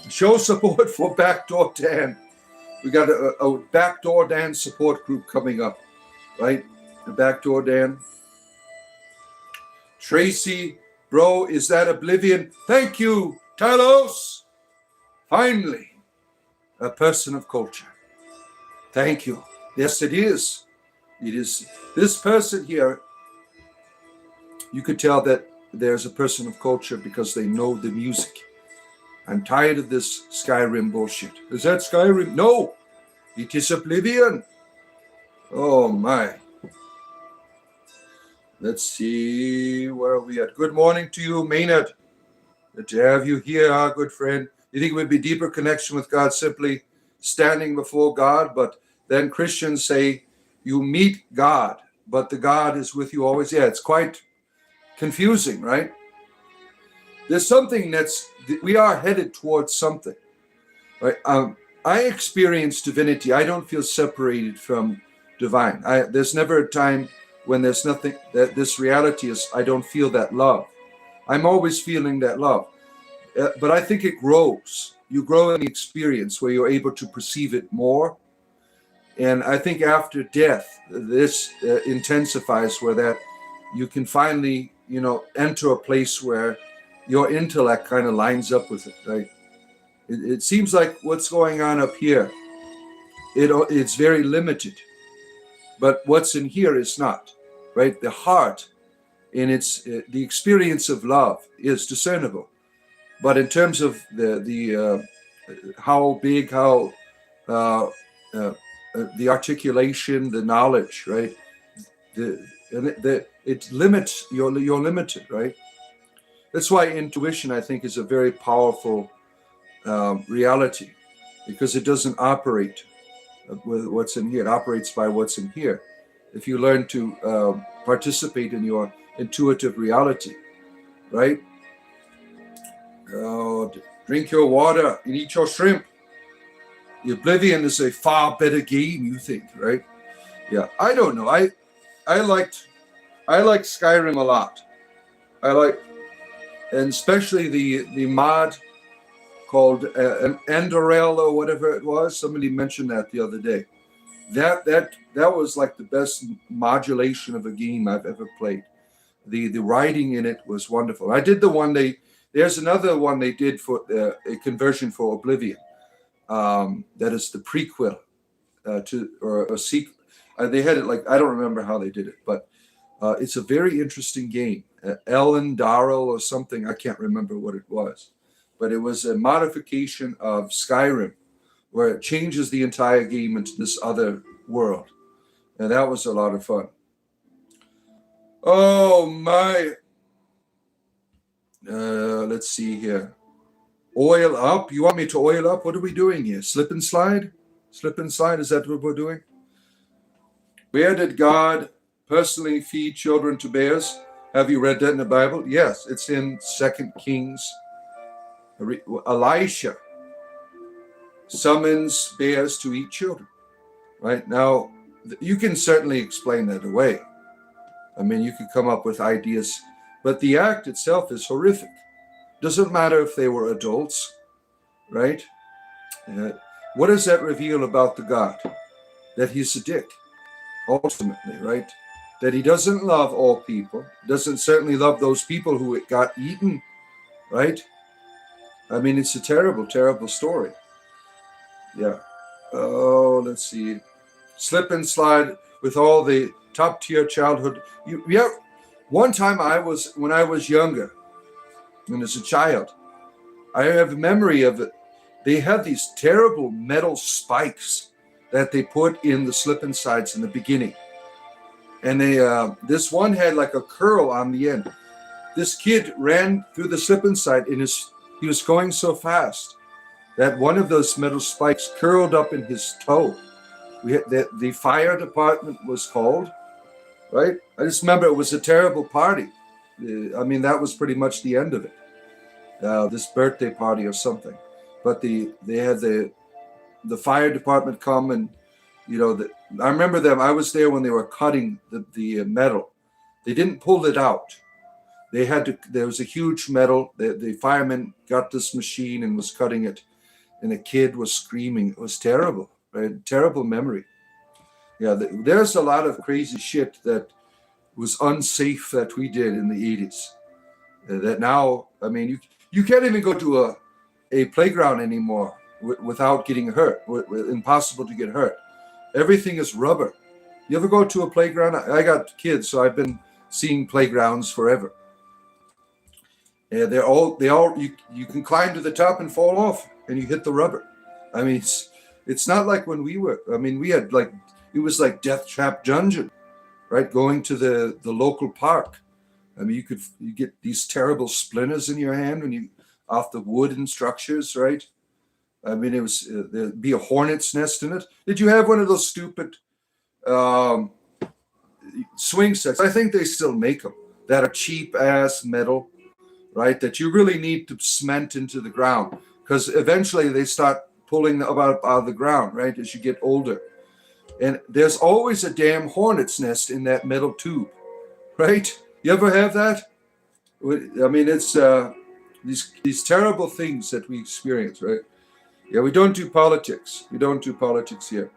Show support for Backdoor Dan. We got a Backdoor Dan support group coming up, right? The Backdoor Dan. Tracy, bro, is that Oblivion? Thank you, Talos. Finally, a person of culture. Thank you. Yes, it is. It is. This person here, you could tell that there's a person of culture because they know the music. I'm tired of this Skyrim bullshit. Is that Skyrim? No, it is Oblivion. Oh my. Let's see, where are we at? Good morning to you, Maynard. Good to have you here, our good friend. You think it would be deeper connection with God simply standing before God? But then Christians say you meet God, but the God is with you always. Yeah, it's quite confusing, right? There's something we are headed towards something, right? I experience divinity. I don't feel separated from divine. There's never a time when there's nothing, that this reality is, I don't feel that love. I'm always feeling that love. But I think it grows. You grow in the experience where you're able to perceive it more. And I think after death, this intensifies where that you can finally, enter a place where your intellect kind of lines up with it, right? It seems like what's going on up here, it's very limited. But what's in here is not, right? The heart in the experience of love is discernible. But in terms of the how big, how uh, uh, the articulation, the knowledge, right? It limits, you're limited, right? That's why intuition, I think, is a very powerful reality, because it doesn't operate with what's in here. It operates by what's in here. If you learn to participate in your intuitive reality, right? Drink your water and eat your shrimp. The Oblivion is a far better game, you think, right? Yeah, I don't know. I liked Skyrim a lot. And especially the mod called an Endorel or whatever it was. Somebody mentioned that the other day. That was like the best modulation of a game I've ever played. The writing in it was wonderful. I did the one there's another one they did for a conversion for Oblivion. That is the prequel or a sequel. They had it like, I don't remember how they did it, but it's a very interesting game. Ellen Darrell or something, I can't remember what it was, but it was a modification of Skyrim where it changes the entire game into this other world. And that was a lot of fun. Oh my. Let's see here. Oil up. You want me to oil up? What are we doing here? Slip and slide? Slip and slide, is that what we're doing? Where did God personally feed children to bears? Have you read that in the Bible? Yes, it's in 2 Kings. Elisha summons bears to eat children. Right? Now, you can certainly explain that away. I mean, you could come up with ideas, but the act itself is horrific. Doesn't matter if they were adults, right? What does that reveal about the God? That he's a dick, ultimately, right? That he doesn't love all people, doesn't certainly love those people who got eaten, right? I mean, it's a terrible, terrible story. Yeah. Oh, let's see. Slip and slide with all the top tier childhood. One time when I was younger, and as a child, I have a memory of it. They had these terrible metal spikes that they put in the slip and slides in the beginning. And this one had like a curl on the end. This kid ran through the slip and slide and he was going so fast that one of those metal spikes curled up in his toe. The fire department was called, right? I just remember it was a terrible party. I mean, that was pretty much the end of it. This birthday party or something. But they had the fire department come and, I remember them. I was there when they were cutting the metal. They didn't pull it out. There was a huge metal. The fireman got this machine and was cutting it. And a kid was screaming. It was terrible, right? Terrible memory. Yeah, there's a lot of crazy shit that was unsafe that we did in the 80s. That now, I mean, you can't even go to a playground anymore without getting hurt. Impossible to get hurt. Everything is rubber. You ever go to a playground? I got kids, so I've been seeing playgrounds forever. Yeah, you can climb to the top and fall off, and you hit the rubber. I mean, it's not like when we were. I mean, we had it was like Death Trap Dungeon, right? Going to the local park. I mean, you get these terrible splinters in your hand when you off the wooden structures, right? I mean, there'd be a hornet's nest in it. Did you have one of those stupid swing sets? I think they still make them that are cheap ass metal, right? That you really need to cement into the ground because eventually they start pulling up out of the ground, right? As you get older, and there's always a damn hornet's nest in that metal tube, right? You ever have that? I mean, it's these terrible things that we experience, right? Yeah, we don't do politics. We don't do politics here.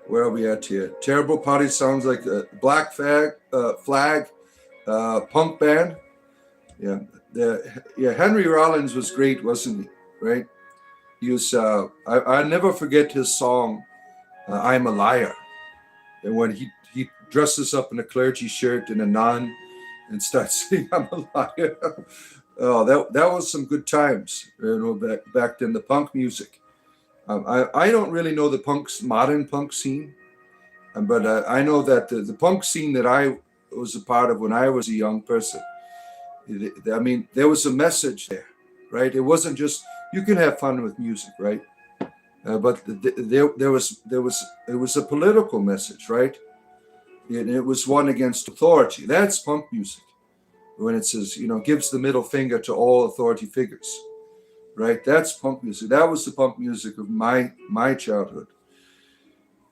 Where are we at here? Terrible Party sounds like a Black Flag punk band. Yeah, Henry Rollins was great, wasn't he? Right? He was. I never forget his song, "I'm a Liar," and when he dresses up in a clergy shirt and a nun and starts saying, "I'm a liar." Oh, that was some good times, back then, the punk music. I don't really know the modern punk scene, but I know that the punk scene that I was a part of when I was a young person, I mean, there was a message there, right? It wasn't just, you can have fun with music, right? But there was a political message, right? It was one against authority. That's punk music. When it says, gives the middle finger to all authority figures, right? That's punk music. That was the punk music of my childhood.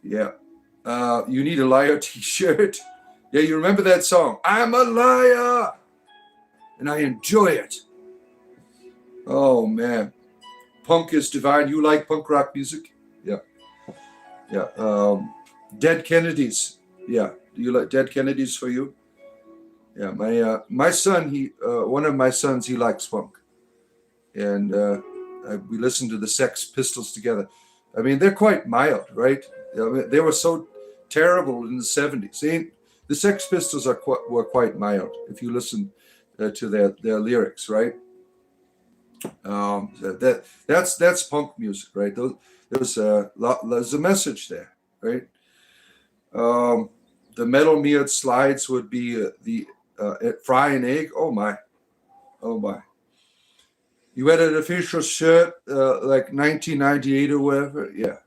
Yeah. You Need a Liar t-shirt. Yeah, you remember that song? I'm a liar, and I enjoy it. Oh, man. Punk is divine. You like punk rock music? Yeah. Yeah. Dead Kennedys. Yeah. Do you like Dead Kennedys for you? Yeah. My son, one of my sons, he likes punk. And we listened to the Sex Pistols together. I mean, they're quite mild, right? I mean, they were so terrible in the 70s. The Sex Pistols were quite mild if you listen to their lyrics, right? That's punk music, right? There's a message there, right? The metal mead slides would be fry and egg. Oh my. You had an official shirt like 1998 or whatever. Yeah.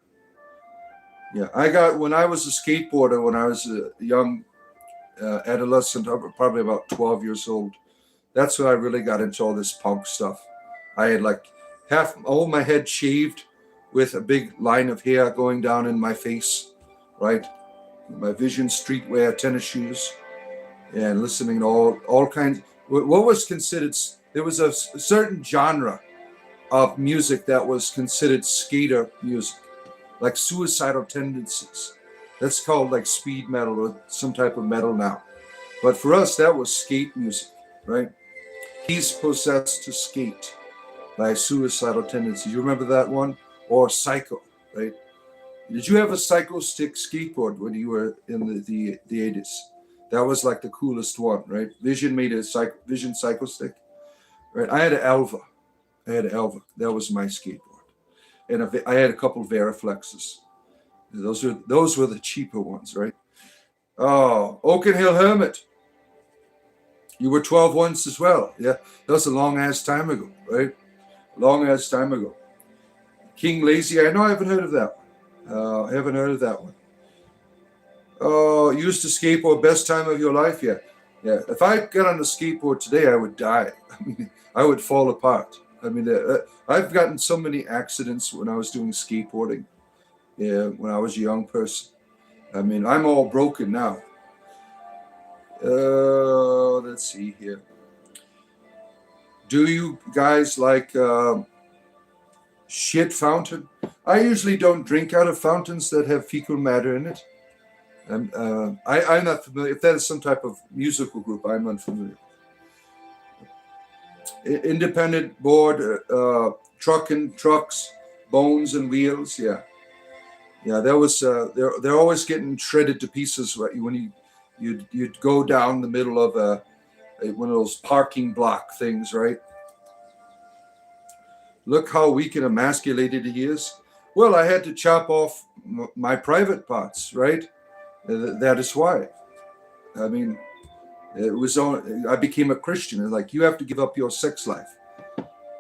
I got, when I was a skateboarder, when I was a young adolescent, probably about 12 years old. That's when I really got into all this punk stuff. I had like all my head shaved with a big line of hair going down in my face, right? My Vision streetwear tennis shoes, and listening to all kinds. What was considered, there was a certain genre of music that was considered skater music, like Suicidal Tendencies. That's called like speed metal or some type of metal now. But for us, that was skate music, right? He's Possessed to Skate by Suicidal Tendencies. You remember that one? Or Psycho, right? Did you have a Psycho stick skateboard when you were in the 80s? That was like the coolest one, right? Vision made a Vision Psycho stick, right? I had an Elva. That was my skateboard. And I had a couple of Veriflexes. Those were the cheaper ones, right? Oh, Oaken Hill Hermit. You were 12 once as well. Yeah, that was a long-ass time ago, right? Long-ass time ago. King Lazy, I haven't heard of that one. Oh, used to skateboard, best time of your life? Yeah. If I got on a skateboard today, I would die. I mean, I would fall apart. I mean, I've gotten so many accidents when I was doing skateboarding. Yeah, when I was a young person. I mean, I'm all broken now. Let's see here. Do you guys like shit fountain? I usually don't drink out of fountains that have fecal matter in it. I'm not familiar. If that is some type of musical group, I'm unfamiliar. Independent board, trucks, bones and wheels. Yeah. That was. They're always getting shredded to pieces when you'd go down the middle of one of those parking block things, right? Look how weak and emasculated he is. Well, I had to chop off my private parts, right? That is why. I mean, I became a Christian. It's like, you have to give up your sex life.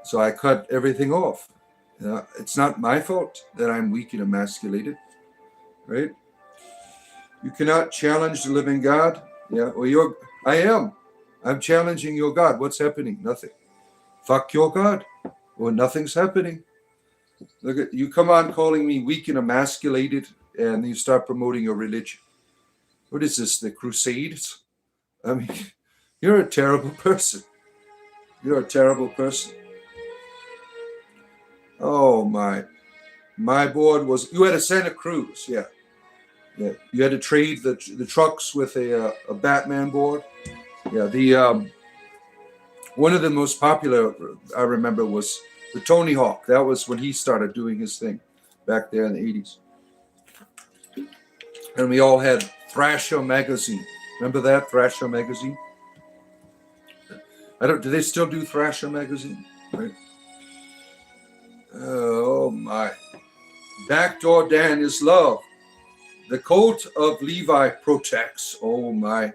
So I cut everything off. It's not my fault that I'm weak and emasculated, right? You cannot challenge the living God. Yeah, well, I am. I'm challenging your God. What's happening? Nothing. Fuck your God. Well, nothing's happening. Look at you. Come on, calling me weak and emasculated, and you start promoting your religion. What is this? The Crusades? I mean, you're a terrible person. You're a terrible person. Oh my board was. You had a Santa Cruz, yeah. You had to trade the trucks with a Batman board. Yeah, the one of the most popular I remember was the Tony Hawk. That was when he started doing his thing back there in the 80s. And we all had Thrasher magazine. Remember that, Thrasher magazine? Do they still do Thrasher magazine? Right. Oh my. Backdoor Dan is love. The coat of Levi protects. Oh my.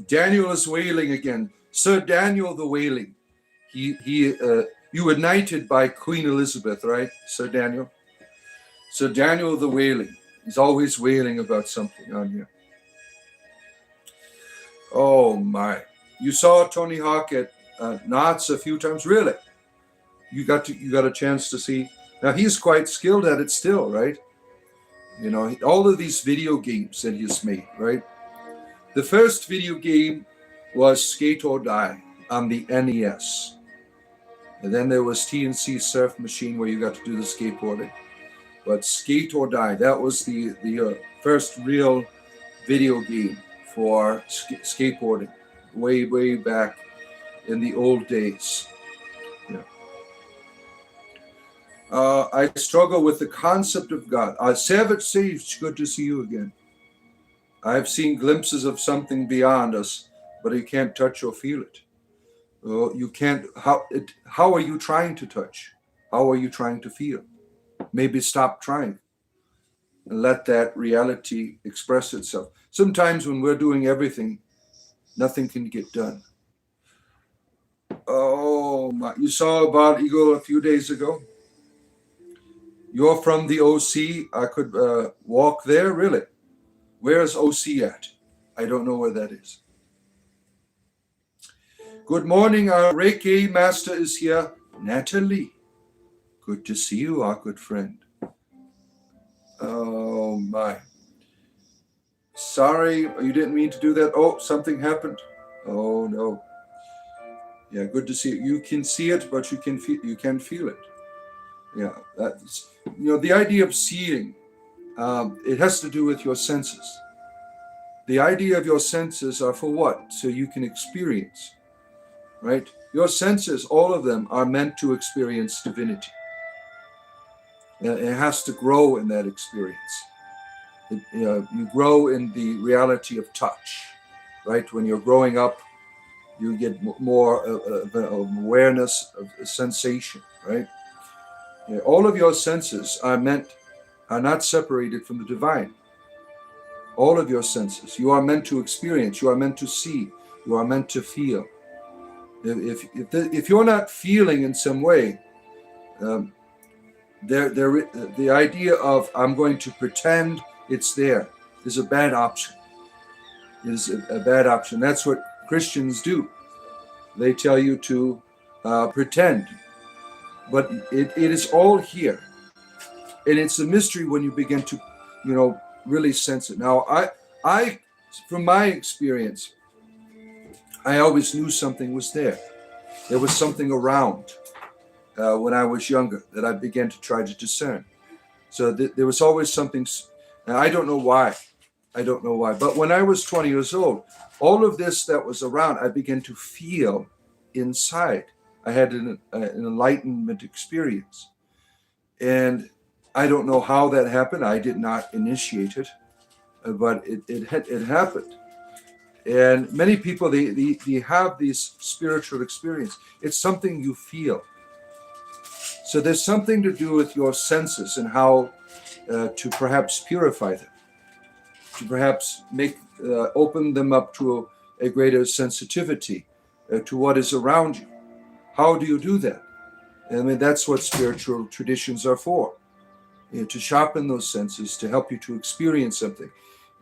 Daniel is wailing again. Sir Daniel the wailing. You were knighted by Queen Elizabeth, right, Sir Daniel? Sir Daniel the wailing. He's always wailing about something on here. Oh my. You saw Tony Hawk at Knott's a few times, really? You got a chance to see. Now he's quite skilled at it still, right? You know, all of these video games that he's made, right? The first video game was Skate or Die on the NES. And then there was TNC Surf Machine where you got to do the skateboarding. But Skate or Die, that was the first real video game for skateboarding, way back in the old days. Yeah. I struggle with the concept of God. Savage Sage, good to see you again. I've seen glimpses of something beyond us, but you can't touch or feel it. You can't. How are you trying to touch? How are you trying to feel? Maybe stop trying and let that reality express itself. Sometimes when we're doing everything, nothing can get done. Oh my! You saw Bald Eagle a few days ago. You're from the OC. I could walk there, really. Where's OC at? I don't know where that is. Good morning, our Reiki master is here. Natalie. Good to see you, our good friend. Oh my. Sorry, you didn't mean to do that. Oh, something happened. Oh no. Yeah, good to see you. You can see it, but you can feel it. Yeah, that's, the idea of seeing, it has to do with your senses. The idea of your senses are for what? So you can experience, right? Your senses, all of them, are meant to experience divinity. It has to grow in that experience. You grow in the reality of touch, right? When you're growing up, you get more of awareness of sensation, right? Yeah, all of your senses are not separated from the divine. All of your senses. You are meant to experience. You are meant to see. You are meant to feel. If you're not feeling in some way, the idea of I'm going to pretend it's there is a bad option. It is a bad option. That's what Christians do. They tell you to pretend. But it is all here. And it's a mystery when you begin to, really sense it. Now, I from my experience, I always knew something was there. There was something around when I was younger that I began to try to discern. So there was always something, and I don't know why. But when I was 20 years old, all of this that was around, I began to feel inside. I had an enlightenment experience. And I don't know how that happened. I did not initiate it, but it happened. And many people, they have these spiritual experience. It's something you feel. So there's something to do with your senses and how to perhaps purify them, to perhaps open them up to a greater sensitivity to what is around you. How do you do that? I mean, that's what spiritual traditions are for, to sharpen those senses, to help you to experience something.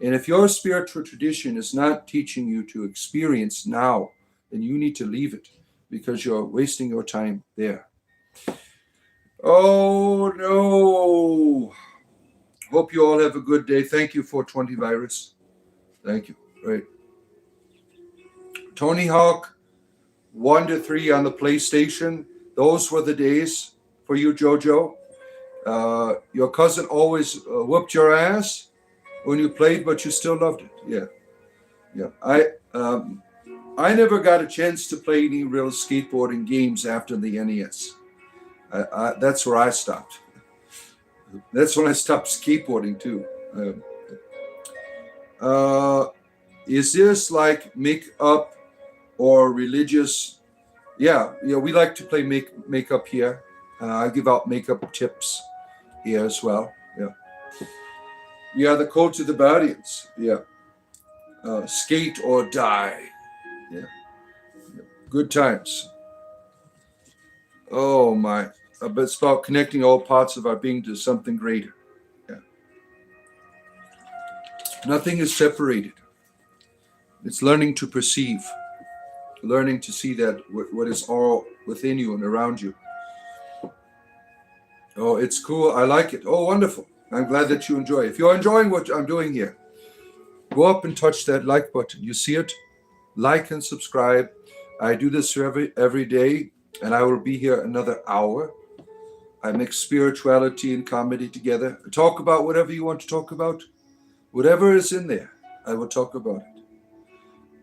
And if your spiritual tradition is not teaching you to experience now, then you need to leave it because you're wasting your time there. Oh, no. Hope you all have a good day. Thank you for 20 virus. Thank you. Great. Tony Hawk 1 to 3 on the PlayStation. Those were the days for you, Jojo. Your cousin always whooped your ass when you played, but you still loved it. Yeah. I never got a chance to play any real skateboarding games after the NES. That's where I stopped. That's when I stopped skateboarding too. Is this like make-up or religious? Yeah, we like to play make-up here. I give out makeup tips. here as well. Yeah, the cult of the Badians. Skate or die. Yeah. Good times. Oh my. But it's about connecting all parts of our being to something greater. Yeah. Nothing is separated. It's learning to perceive, learning to see that what is all within you and around you. Oh, it's cool. I like it. Oh, wonderful. I'm glad that you enjoy it. If you're enjoying what I'm doing here, go up and touch that like button. You see it? Like and subscribe. I do this every day, and I will be here another hour. I mix spirituality and comedy together. Talk about whatever you want to talk about. Whatever is in there, I will talk about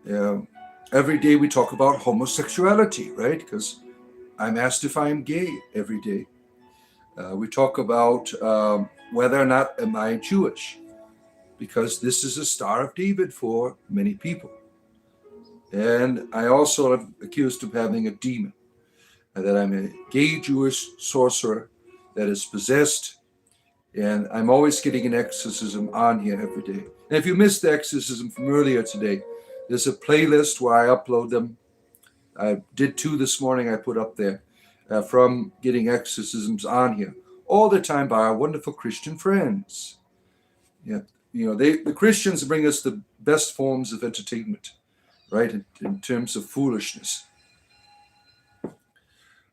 it. Every day we talk about homosexuality, right? Because I'm asked if I'm gay every day. We talk about whether or not am I Jewish, because this is a Star of David for many people. And I also am accused of having a demon, and that I'm a gay Jewish sorcerer that is possessed. And I'm always getting an exorcism on here every day. And if you missed the exorcism from earlier today, there's a playlist where I upload them. I did 2 this morning I put up there from getting exorcisms on here all the time by our wonderful Christian friends. Yeah, the Christians bring us the best forms of entertainment, right, in terms of foolishness.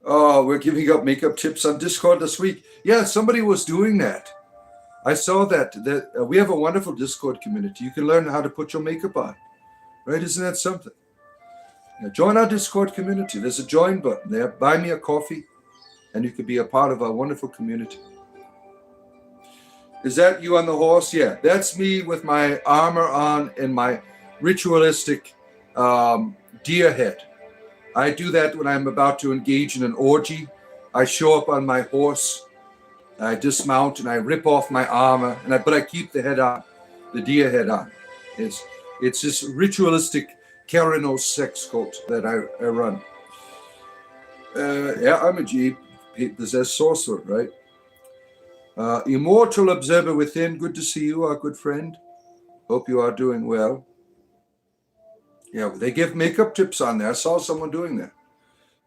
Oh, we're giving up makeup tips on Discord this week. Yeah, somebody was doing that. I saw that we have a wonderful Discord community. You can learn how to put your makeup on, right? Isn't that something? Yeah, join our Discord community. There's a join button there. Buy me a coffee, and you could be a part of our wonderful community. Is that you on the horse? Yeah, that's me with my armor on and my ritualistic deer head. I do that when I'm about to engage in an orgy. I show up on my horse, I dismount, and I rip off my armor, but I keep the head on, the deer head on. It's this ritualistic Carino sex cult that I run. I'm a G-possessed sorcerer, right? Immortal observer within, good to see you, our good friend. Hope you are doing well. Yeah, they give makeup tips on there. I saw someone doing that.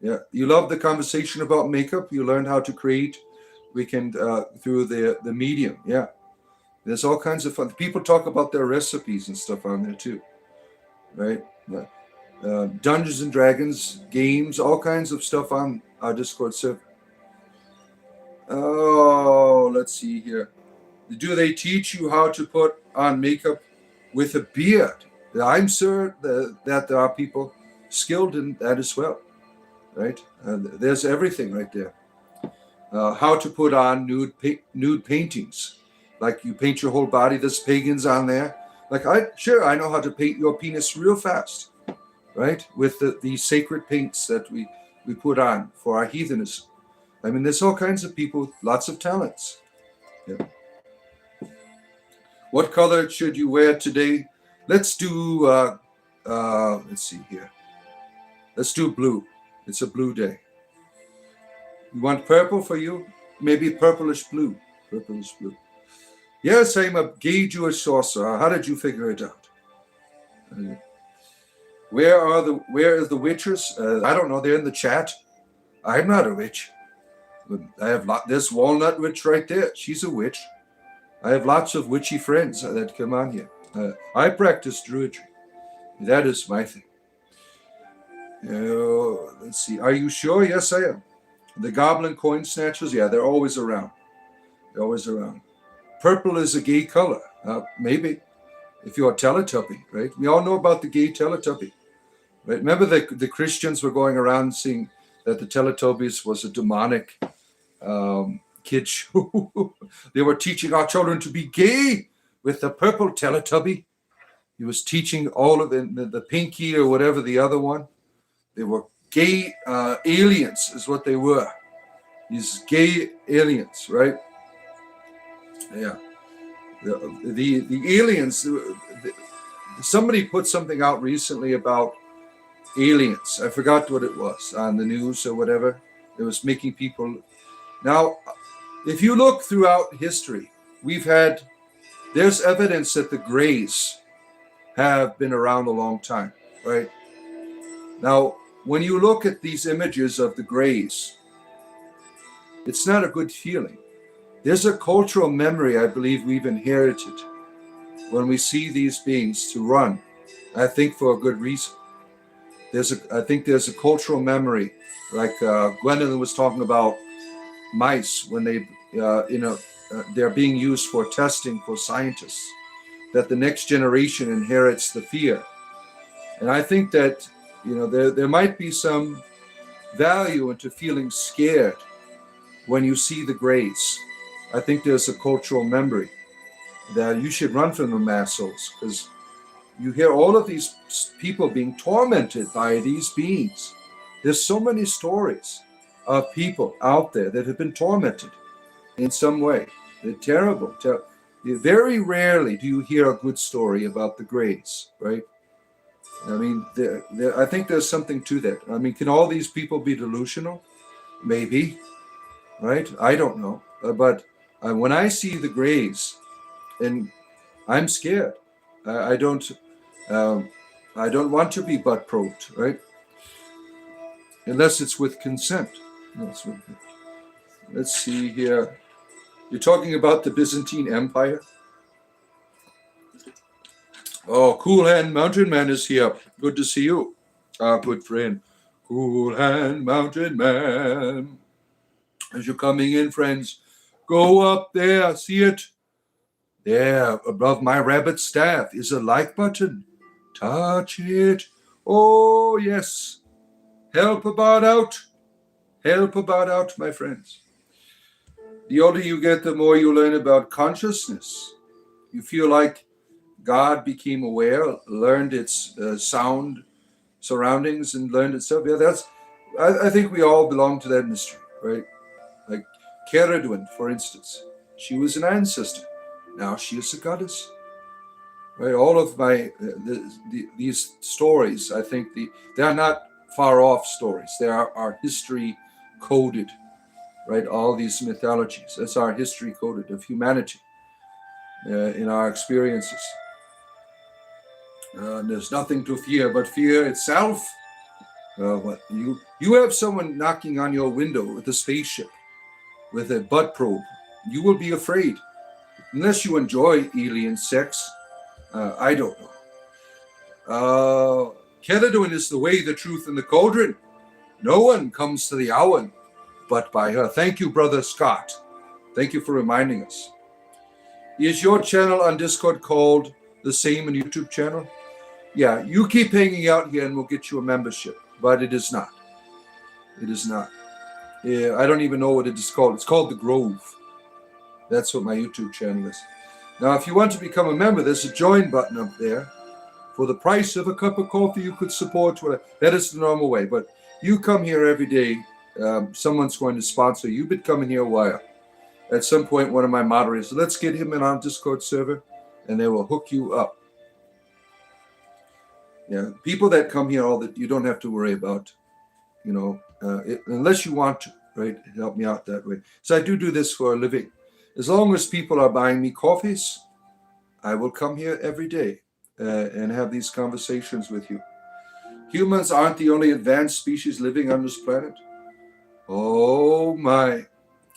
Yeah, you love the conversation about makeup. You learn how to create. We can through the medium. Yeah, there's all kinds of fun. People talk about their recipes and stuff on there too, right? Dungeons and Dragons games, all kinds of stuff on our Discord server. Oh, let's see here. Do they teach you how to put on makeup with a beard? I'm sure that there are people skilled in that as well, right? There's everything right there. How to put on nude paintings, like you paint your whole body. There's pagans on there. Like I know how to paint your penis real fast, right? With the sacred paints that we put on for our heathenism. I mean, there's all kinds of people with lots of talents. Yeah. What color should you wear today? Let's do, let's see here. Let's do blue. It's a blue day. You want purple for you? Maybe purplish blue. Purplish blue. Yes, I'm a gay Jewish sorcerer. How did you figure it out? Where is the witches? I don't know. They're in the chat. I'm not a witch. I have this walnut witch right there. She's a witch. I have lots of witchy friends that come on here. I practice druidry. That is my thing. Let's see. Are you sure? Yes, I am. The goblin coin snatchers, yeah, they're always around. They're always around. Purple is a gay color. Maybe. If you're a Teletubby, right? We all know about the gay Teletubby. Right? Remember the Christians were going around saying that the Teletubbies was a demonic kid show. They were teaching our children to be gay with the purple Teletubby. He was teaching all of the Pinky or whatever the other one. They were gay aliens is what they were. These gay aliens, right? Yeah. The aliens, somebody put something out recently about aliens. I forgot what it was on the news or whatever. It was making people. Now, If you look throughout history, there's evidence that the Greys have been around a long time, right? Now, when you look at these images of the Greys, it's not a good feeling. There's a cultural memory I believe we've inherited when we see these beings to run, I think for a good reason. I think there's a cultural memory, like Gwendolyn was talking about mice when they're being used for testing for scientists, that the next generation inherits the fear. And I think that, there might be some value into feeling scared when you see the Greys. I think there's a cultural memory that you should run from the assholes, because you hear all of these people being tormented by these beings. There's so many stories of people out there that have been tormented in some way. They're terrible. Very rarely do you hear a good story about the Greys, right? I mean, I think there's something to that. I mean, can all these people be delusional? Maybe, right? I don't know. But when I see the Greys, and I'm scared. I don't want to be butt probed, right? Unless it's with consent. Let's see here. You're talking about the Byzantine Empire? Oh, Cool Hand Mountain Man is here. Good to see you, our good friend. Cool Hand Mountain Man. As you're coming in, friends, go up there. See it? There, above my rabbit staff, is a like button. Touch it. Oh, yes. Help about out. Help about out, my friends. The older you get, the more you learn about consciousness. You feel like God became aware, learned its sound surroundings, and learned itself. Yeah, I think we all belong to that mystery, right? Like Ceridwen, for instance. She was an ancestor. Now she is a goddess. Right? All of these stories, I think they are not far off stories. They are history coded, right? All these mythologies. That's our history coded of humanity in our experiences. There's nothing to fear but fear itself. You have someone knocking on your window with a spaceship, with a butt probe. You will be afraid. Unless you enjoy alien sex, I don't know. Ceridwen is the way, the truth, and the cauldron. No one comes to the Owen but by her. Thank you, Brother Scott. Thank you for reminding us. Is your channel on Discord called the same in YouTube channel? Yeah, you keep hanging out here and we'll get you a membership, but it is not. It is not. Yeah, I don't even know what it is called. It's called The Grove. That's what my YouTube channel is. Now, if you want to become a member, there's a join button up there. For the price of a cup of coffee, you could support. That is the normal way. But you come here every day. Someone's going to sponsor you. You've been coming here a while. At some point, one of my moderators, let's get him in our Discord server, and they will hook you up. Yeah, people that come here, all that you don't have to worry about, unless you want to, right? Help me out that way. So I do this for a living. As long as people are buying me coffees, I will come here every day and have these conversations with you. Humans aren't the only advanced species living on this planet. Oh my.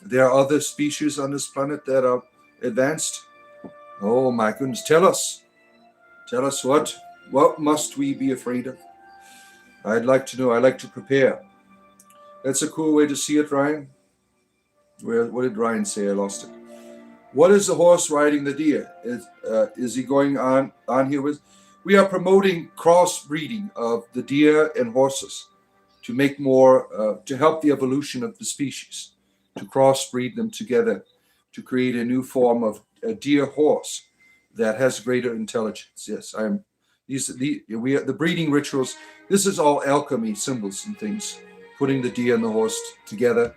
There are other species on this planet that are advanced. Oh my goodness. Tell us. Tell us what must we be afraid of? I'd like to know. I like to prepare. That's a cool way to see it, Ryan. What did Ryan say? I lost it. What is the horse riding the deer? Is he going on here with? We are promoting crossbreeding of the deer and horses to make more, to help the evolution of the species, to crossbreed them together, to create a new form of a deer horse that has greater intelligence. Yes, the breeding rituals. This is all alchemy symbols and things, putting the deer and the horse together.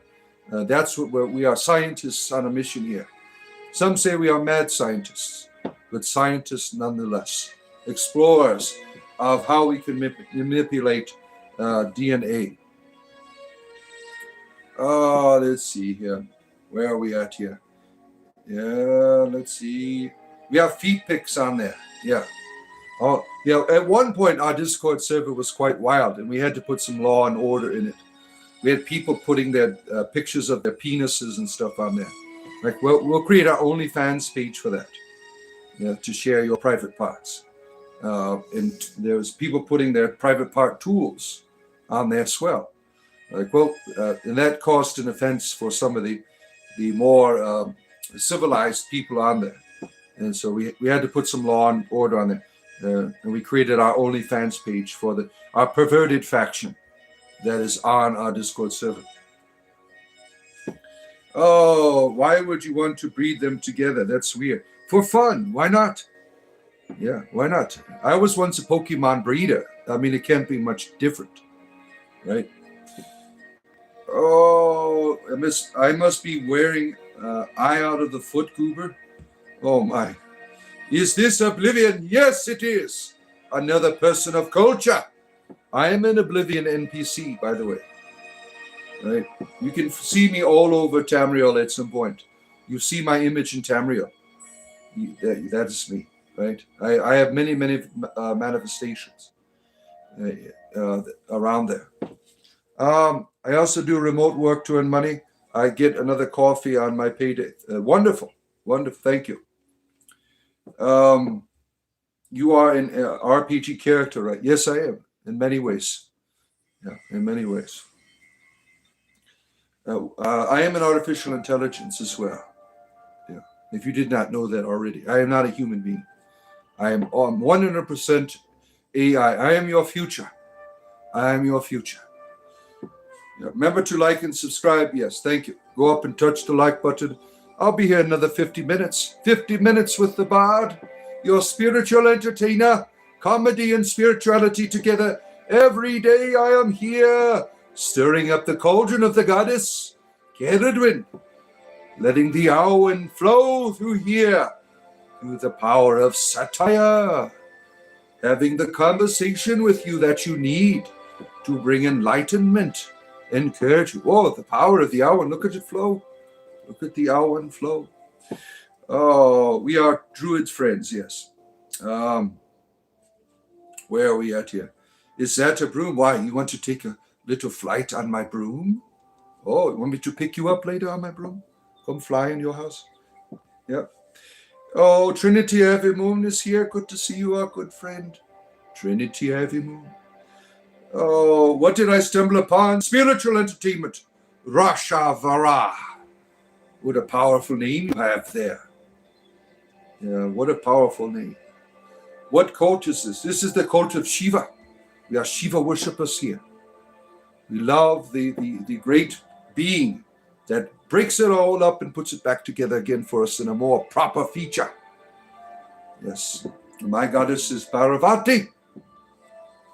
That's what we are, scientists on a mission here. Some say we are mad scientists, but scientists nonetheless. Explorers of how we can manipulate DNA. Let's see here. Where are we at here? Yeah, let's see. We have feed pics on there. Yeah. Oh, yeah. At one point, our Discord server was quite wild, and we had to put some law and order in it. We had people putting their pictures of their penises and stuff on there. Like, we'll create our OnlyFans page for that, to share your private parts. And there was people putting their private part tools on there as well. Like, and that caused an offense for some of the more civilized people on there. And so we had to put some law and order on there. And we created our OnlyFans page for our perverted faction that is on our Discord server. Oh, why would you want to breed them together? That's weird. For fun, why not? Yeah, why not? I was once a Pokemon breeder. I mean, it can't be much different, right? Oh, I must be wearing Eye Out of the Foot Goober. Oh my. Is this Oblivion? Yes, it is. Another person of culture. I am an Oblivion NPC, by the way. Right? You can see me all over Tamriel at some point. You see my image in Tamriel. That is me, right? I have many manifestations around there. I also do remote work to earn money. I get another coffee on my payday. Wonderful. Thank you. You are an RPG character, right? Yes, I am. In many ways. Yeah, in many ways. I am an artificial intelligence as well. Yeah. If you did not know that already, I am not a human being. I am 100% AI. I am your future. I am your future. Yeah. Remember to like and subscribe. Yes, thank you. Go up and touch the like button. I'll be here another 50 minutes. 50 minutes with the Bard, your spiritual entertainer. Comedy and spirituality together. Every day I am here, stirring up the cauldron of the goddess, Ceridwen, letting the Owen flow through here, through the power of satire, having the conversation with you that you need to bring enlightenment, encourage you. Oh, the power of the Owen, look at it flow. Look at the Owen flow. Oh, we are druids friends, yes. Where are we at here? Is that a broom? Why, you want to take a little flight on my broom? Oh, you want me to pick you up later on my broom? Come fly in your house? Yeah. Oh, Trinity Heavy Moon is here. Good to see you, our good friend. Trinity Heavy Moon. Oh, what did I stumble upon? Spiritual entertainment. Rasha Vara. What a powerful name you have there. Yeah, what a powerful name. What cult is this? This is the cult of Shiva. We are Shiva worshippers here. We love the great being that breaks it all up and puts it back together again for us in a more proper feature. Yes, my goddess is Parvati.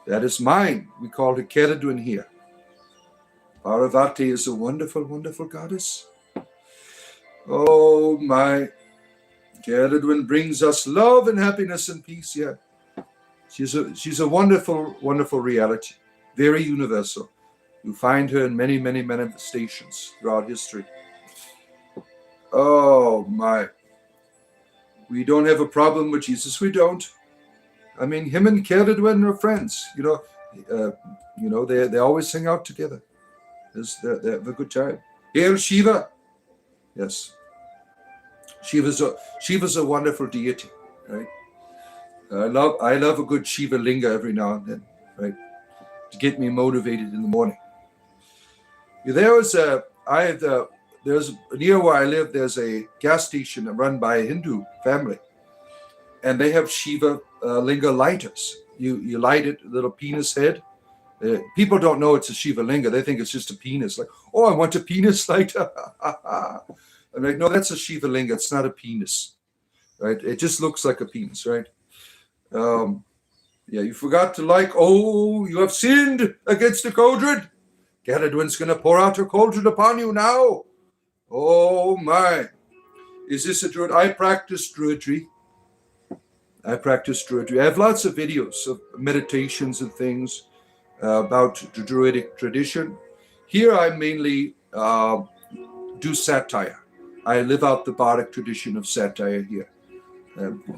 That is mine. We call her Ceridwen here. Parvati is a wonderful, wonderful goddess. Oh my. Ceridwen brings us love and happiness and peace. Yeah, she's a wonderful, wonderful reality, very universal. You find her in many manifestations throughout history. Oh my, we don't have a problem with Jesus. We don't. I mean, him and Ceridwen are friends. They always hang out together. They have a good time. Hail Shiva. Yes. Shiva's a wonderful deity, right? I love a good Shiva linga every now and then, right? To get me motivated in the morning. There's near where I live, there's a gas station run by a Hindu family, and they have Shiva linga lighters. You light it, little penis head. People don't know it's a Shiva linga. They think it's just a penis. Like, oh, I want a penis lighter. I'm like, no, that's a Shiva linga. It's not a penis, right? It just looks like a penis, right? Yeah, you forgot to like. Oh, you have sinned against the cauldron. Ceridwen's going to pour out her cauldron upon you now. Oh my! Is this a druid? I practice druidry. I have lots of videos of meditations and things about the druidic tradition. Here I mainly do satire. I live out the bardic tradition of satire here.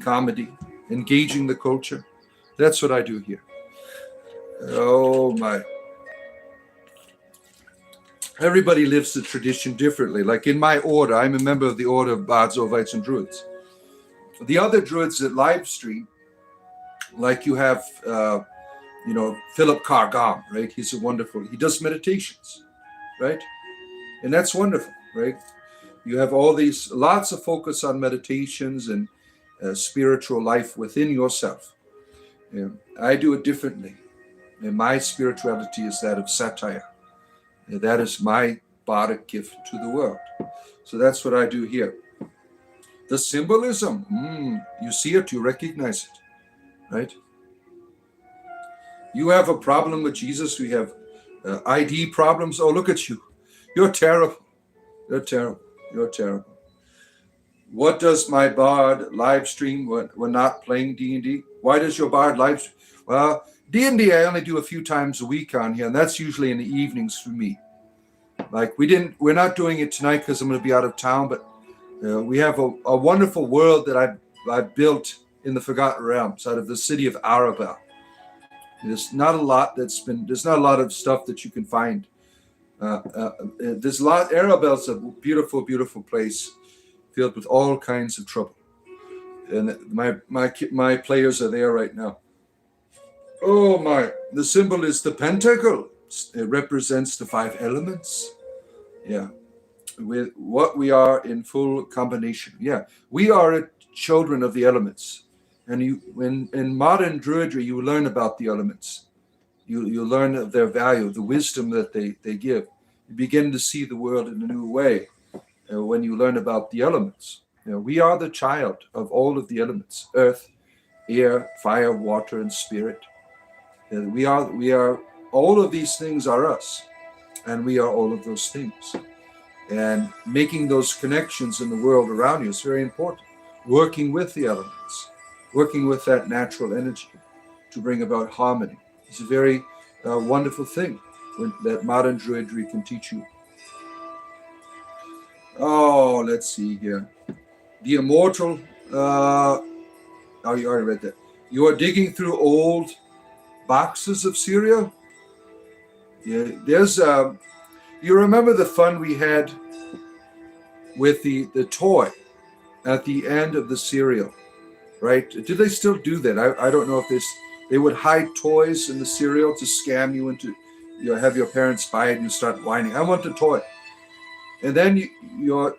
Comedy, engaging the culture. That's what I do here. Oh my. Everybody lives the tradition differently. Like in my order, I'm a member of the Order of Bards, Ovites, and Druids. The other druids that live stream, like you have, Philip Cargam, right? He does meditations, right? And that's wonderful, right? You have all these, lots of focus on meditations and spiritual life within yourself. I do it differently. And my spirituality is that of satire. And that is my bardic gift to the world. So that's what I do here. The symbolism, you see it, you recognize it, right? You have a problem with Jesus, we have ID problems. Oh, look at you. You're terrible. You're terrible. You're terrible. What does my bard live stream when we're not playing D&D? Why does your bard live stream? Well, D&D I only do a few times a week on here, and that's usually in the evenings for me. Like we're not doing it tonight because I'm going to be out of town, but we have a wonderful world that I've built in the Forgotten Realms out of the city of Arabelle. There's not a lot of stuff that you can find. There's a lot. Arabelle's a beautiful, beautiful place filled with all kinds of trouble. And my players are there right now. Oh my, the symbol is the pentacle. It represents the 5 elements. Yeah. With what we are in full combination. Yeah. We are children of the elements. And in modern druidry, you learn about the elements. You learn of their value, the wisdom that they give. You begin to see the world in a new way when you learn about the elements. We are the child of all of the elements: earth, air, fire, water, and spirit. We are all of these things are us, and we are all of those things. And making those connections in the world around you is very important. Working with the elements, working with that natural energy to bring about harmony. It's a very wonderful thing that modern druidry can teach you. Oh, let's see here. The immortal. You already read that. You are digging through old boxes of cereal. Yeah, there's. You remember the fun we had with the toy at the end of the cereal, right? Do they still do that? I don't know if they would hide toys in the cereal to scam you into, have your parents buy it and you start whining, I want the toy. And then you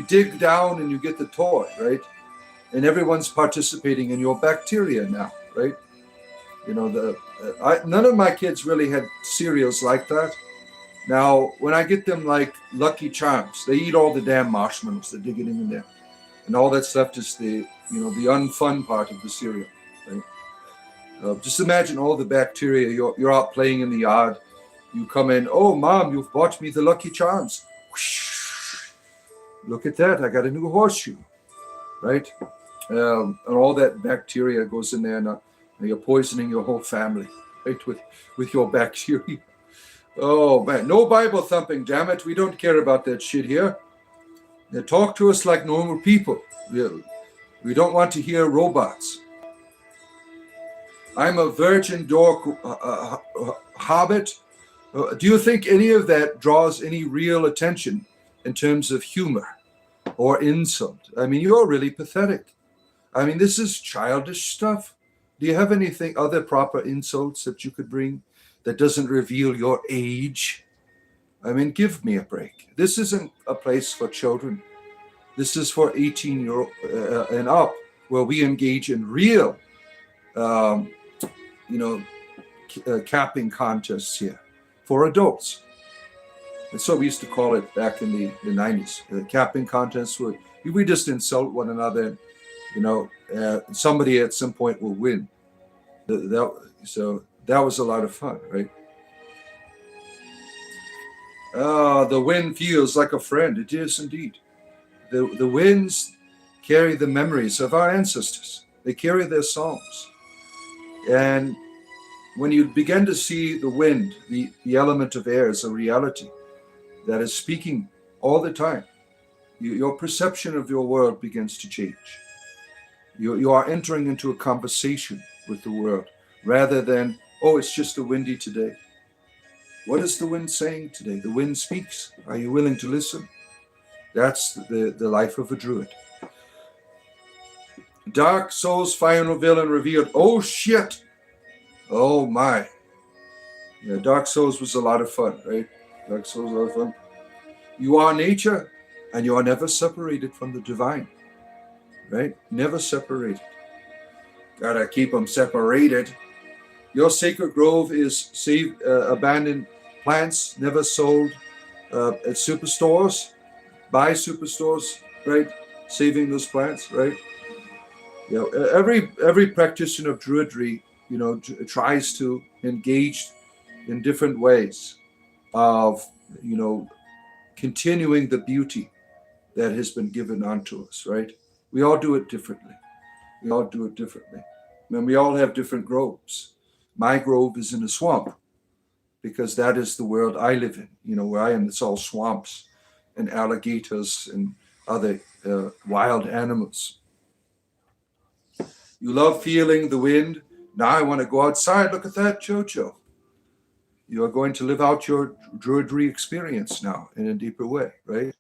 dig down and you get the toy, right? And everyone's participating in your bacteria now, right? None of my kids really had cereals like that. Now, when I get them like Lucky Charms, they eat all the damn marshmallows. They're digging in there. And all that's left is the unfun part of the cereal, right? Just imagine all the bacteria. You're out playing in the yard. You come in, oh, Mom, you've bought me the Lucky Charms. Whoosh. Look at that. I got a new horseshoe, right? And all that bacteria goes in there, and you're poisoning your whole family, right, with your bacteria. Oh, man. No Bible thumping, damn it. We don't care about that shit here. Talk to us like normal people. We don't want to hear robots. I'm a virgin dork hobbit. Do you think any of that draws any real attention in terms of humor or insult? I mean, you're really pathetic. I mean, this is childish stuff. Do you have anything, other proper insults that you could bring that doesn't reveal your age? I mean, give me a break. This isn't a place for children. This is for 18-year-old and up, where we engage in real, capping contests here for adults. That's what we used to call it back in the 90s. Capping contests where we just insult one another. Somebody at some point will win. So that was a lot of fun, right? The wind feels like a friend. It is indeed. The winds carry the memories of our ancestors. They carry their songs. And when you begin to see the wind, the element of air, as a reality that is speaking all the time, Your perception of your world begins to change. You are entering into a conversation with the world rather than, oh, it's just a windy today. What is the wind saying today? The wind speaks. Are you willing to listen? That's the life of a druid. Dark Souls final villain revealed. Oh, shit. Oh, my. Yeah, Dark Souls was a lot of fun, right? Dark Souls was a lot of fun. You are nature, and you are never separated from the divine, right? Never separated. Gotta keep them separated. Your sacred grove is abandoned plants, never sold at superstores. Buy superstores, right? Saving those plants, right? You know, every practitioner of druidry, you know, tries to engage in different ways of, you know, continuing the beauty that has been given unto us, right? We all do it differently. We all do it differently. And we all have different groves. My grove is in a swamp because that is the world I live in. You know, where I am, it's all swamps and alligators and other wild animals. You love feeling the wind. Now I want to go outside. Look at that, Jojo. You are going to live out your druidry experience now in a deeper way, right?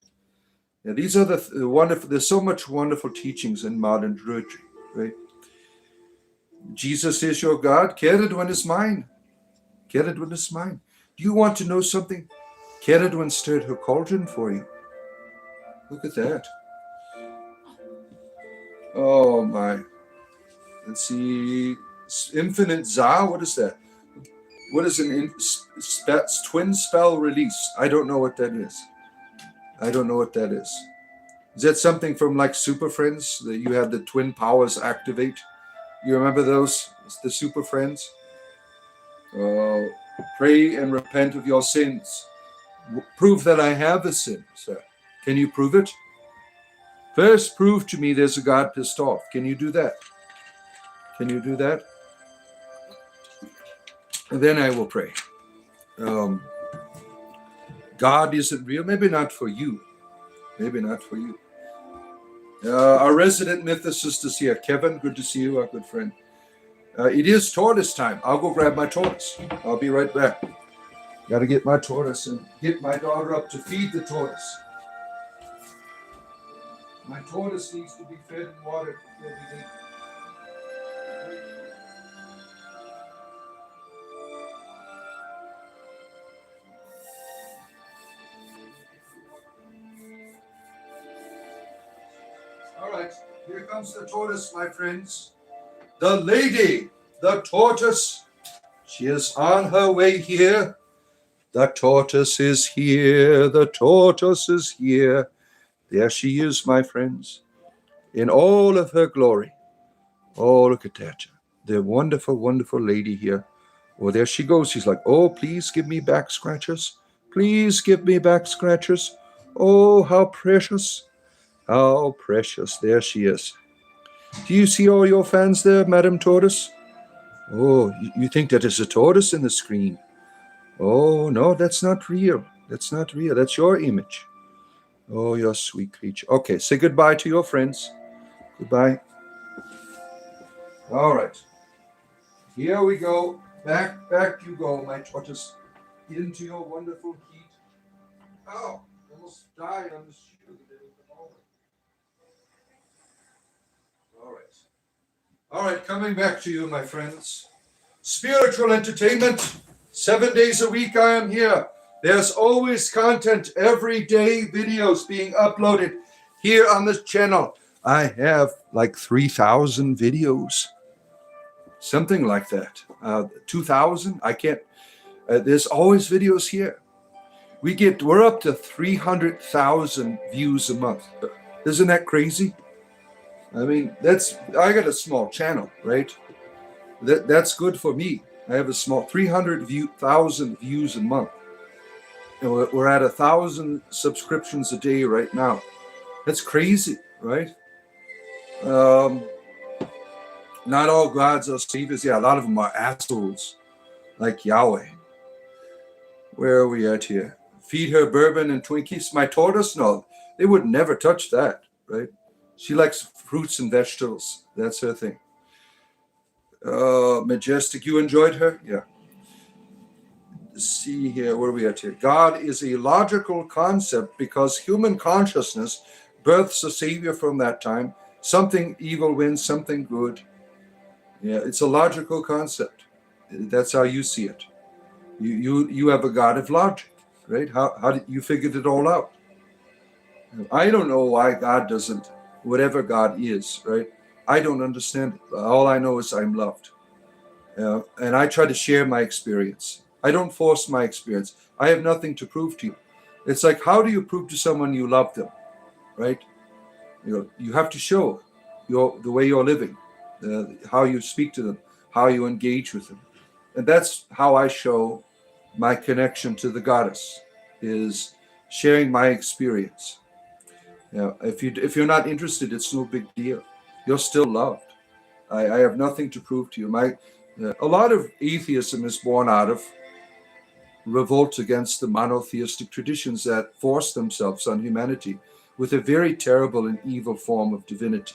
Yeah, these are the wonderful, there's so much wonderful teachings in modern druidry, right? Jesus is your God. Ceridwen is mine. Ceridwen is mine. Do you want to know something? Ceridwen stirred her cauldron for you. Look at that. Oh my. Let's see. Infinite Za. What is that? What is twin spell release? I don't know what that is. I don't know what that is. Is that something from like Super Friends that you have the twin powers activate? You remember those? The Super Friends? Pray and repent of your sins. Prove that I have a sin, sir. Can you prove it? First, prove to me there's a God pissed off. Can you do that? Can you do that? And then I will pray. God isn't real. Maybe not for you. Maybe not for you. Our resident mythicist is here. Kevin, good to see you, our good friend. It is tortoise time. I'll go grab my tortoise. I'll be right back. Got to get my tortoise and get my daughter up to feed the tortoise. My tortoise needs to be fed and watered every day. All right, here comes the tortoise, my friends. The lady, the tortoise. She is on her way here. The tortoise is here. The tortoise is here. There she is, my friends, in all of her glory. Oh, look at that. The wonderful, wonderful lady here. Oh, there she goes. She's like, oh, please give me back scratchers. Please give me back scratchers. Oh, how precious. How precious. There she is. Do you see all your fans there, Madam Tortoise? Oh, you think that is a tortoise in the screen? Oh, no, that's not real. That's not real. That's your image. Oh, you're a sweet creature. Okay, say goodbye to your friends. Goodbye. All right. Here we go. Back you go, my tortoise. Into your wonderful heat. Oh, almost died on the shoe. All right, coming back to you, my friends. Spiritual entertainment. 7 days a week I am here. There's always content, every day videos being uploaded here on this channel. I have like 3,000 videos. Something like that. 2,000? I can't. There's always videos here. We're up to 300,000 views a month. Isn't that crazy? I mean, I got a small channel, right? That's good for me. I have a small 300,000 views a month. And we're at 1,000 subscriptions a day right now. That's crazy, right? Not all gods are saviors. Yeah, a lot of them are assholes, like Yahweh. Where are we at here? Feed her bourbon and Twinkies. My tortoise? No, They would never touch that, right? She likes fruits and vegetables. That's her thing. Majestic, you enjoyed her? Yeah. Let's see here, where are we at here? God is a logical concept because human consciousness births a savior from that time. Something evil wins, something good. Yeah, it's a logical concept. That's how you see it. You have a God of logic, right? How did you figured it all out? I don't know why God doesn't, whatever God is, right? I don't understand it. All I know is I'm loved. And I try to share my experience. I don't force my experience. I have nothing to prove to you. It's like, how do you prove to someone you love them, right? You have to show the way you're living, how you speak to them, how you engage with them. And that's how I show my connection to the goddess, is sharing my experience. If you're not interested, it's no big deal. You're still loved. I have nothing to prove to you. A lot of atheism is born out of revolt against the monotheistic traditions that force themselves on humanity with a very terrible and evil form of divinity.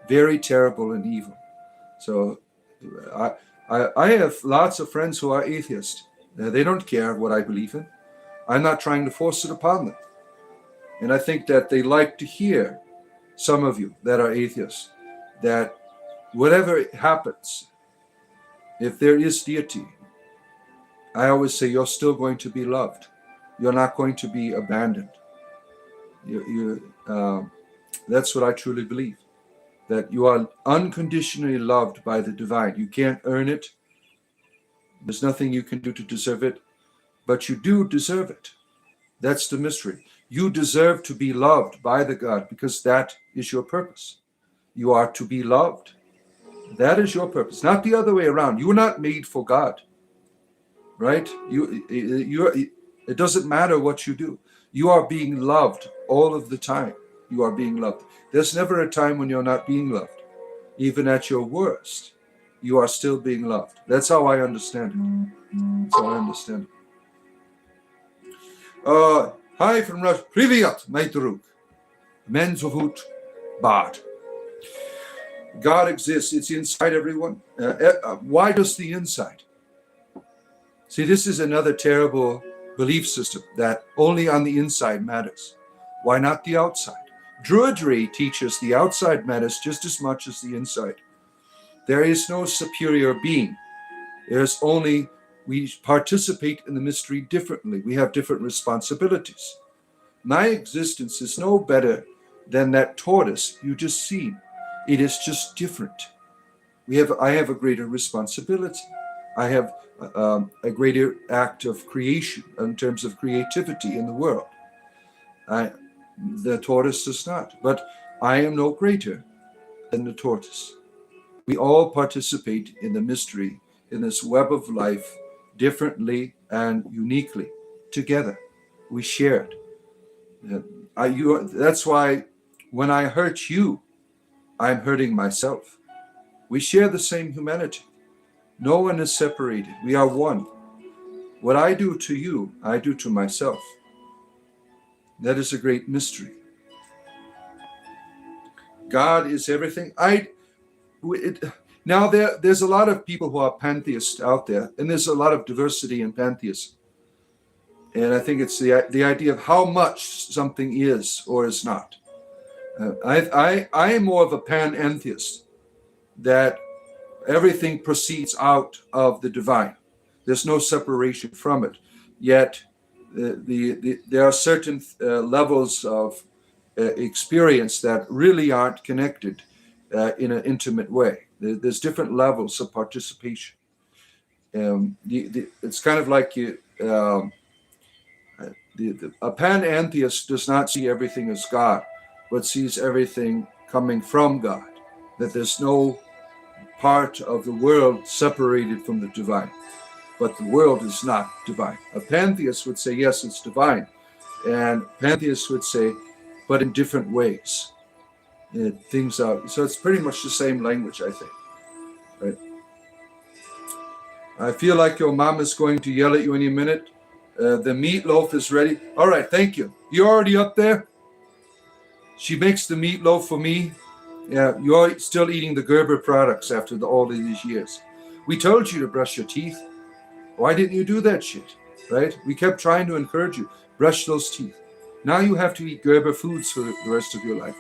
Very terrible and evil. So I have lots of friends who are atheists. They don't care what I believe in. I'm not trying to force it upon them. And I think that they like to hear, some of you that are atheists, that whatever happens, if there is deity, I always say you're still going to be loved. You're not going to be abandoned. That's what I truly believe, that you are unconditionally loved by the divine. You can't earn it. There's nothing you can do to deserve it, but you do deserve it. That's the mystery. You deserve to be loved by the God because that is your purpose. You are to be loved. That is your purpose, not the other way around. You were not made for God, right? It doesn't matter what you do. You are being loved all of the time. You are being loved. There's never a time when you're not being loved. Even at your worst, you are still being loved. That's how I understand it. That's how I understand it. Hi from Russia. Privyat, my drug. Men zovut bad. God exists. It's inside everyone. Why just the inside? See, this is another terrible belief system that only on the inside matters. Why not the outside? Druidry teaches the outside matters just as much as the inside. There is no superior being. There's only, we participate in the mystery differently. We have different responsibilities. My existence is no better than that tortoise you just seen. It is just different. I have a greater responsibility. I have a greater act of creation in terms of creativity in the world. The tortoise does not, but I am no greater than the tortoise. We all participate in the mystery, in this web of life, differently and uniquely, together. We share it. That's why when I hurt you, I'm hurting myself. We share the same humanity. No one is separated. We are one. What I do to you, I do to myself. That is a great mystery. God is everything. Now there's a lot of people who are pantheists out there, and there's a lot of diversity in pantheism. And I think it's the idea of how much something is or is not. I am more of a panentheist, that everything proceeds out of the divine. There's no separation from it. Yet there are certain levels of experience that really aren't connected in an intimate way. There's different levels of participation. It's kind of like a panentheist does not see everything as God, but sees everything coming from God, that there's no part of the world separated from the divine, but the world is not divine. A pantheist would say, yes, it's divine, and pantheists would say, but in different ways. Things are, so it's pretty much the same language, I think. Right? I feel like your mom is going to yell at you any minute. The meatloaf is ready. All right, thank you. You already up there? She makes the meatloaf for me. Yeah, you're still eating the Gerber products after all of these years. We told you to brush your teeth. Why didn't you do that shit? Right? We kept trying to encourage you. Brush those teeth. Now you have to eat Gerber foods for the rest of your life.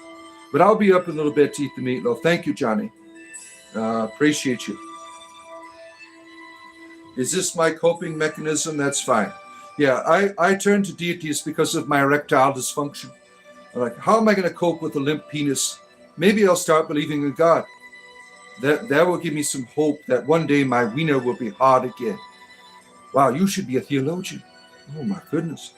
But I'll be up in a little bit to eat the meatloaf. Thank you, Johnny. Appreciate you. Is this my coping mechanism? That's fine. Yeah, I turn to deities because of my erectile dysfunction. I'm like, how am I going to cope with a limp penis? Maybe I'll start believing in God. That will give me some hope that one day my wiener will be hard again. Wow, you should be a theologian. Oh my goodness.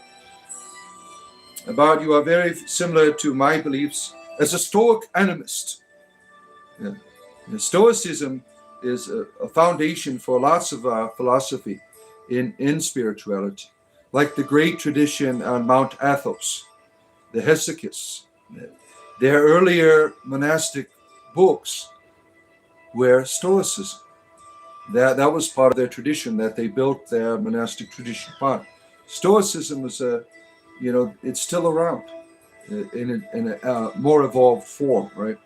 About you are very similar to my beliefs as a Stoic animist. Yeah. Stoicism is a foundation for lots of philosophy in spirituality, like the great tradition on Mount Athos, the Hesychists. Their earlier monastic books were Stoicism. That was part of their tradition that they built their monastic tradition upon. Stoicism was it's still around in a more evolved form, right?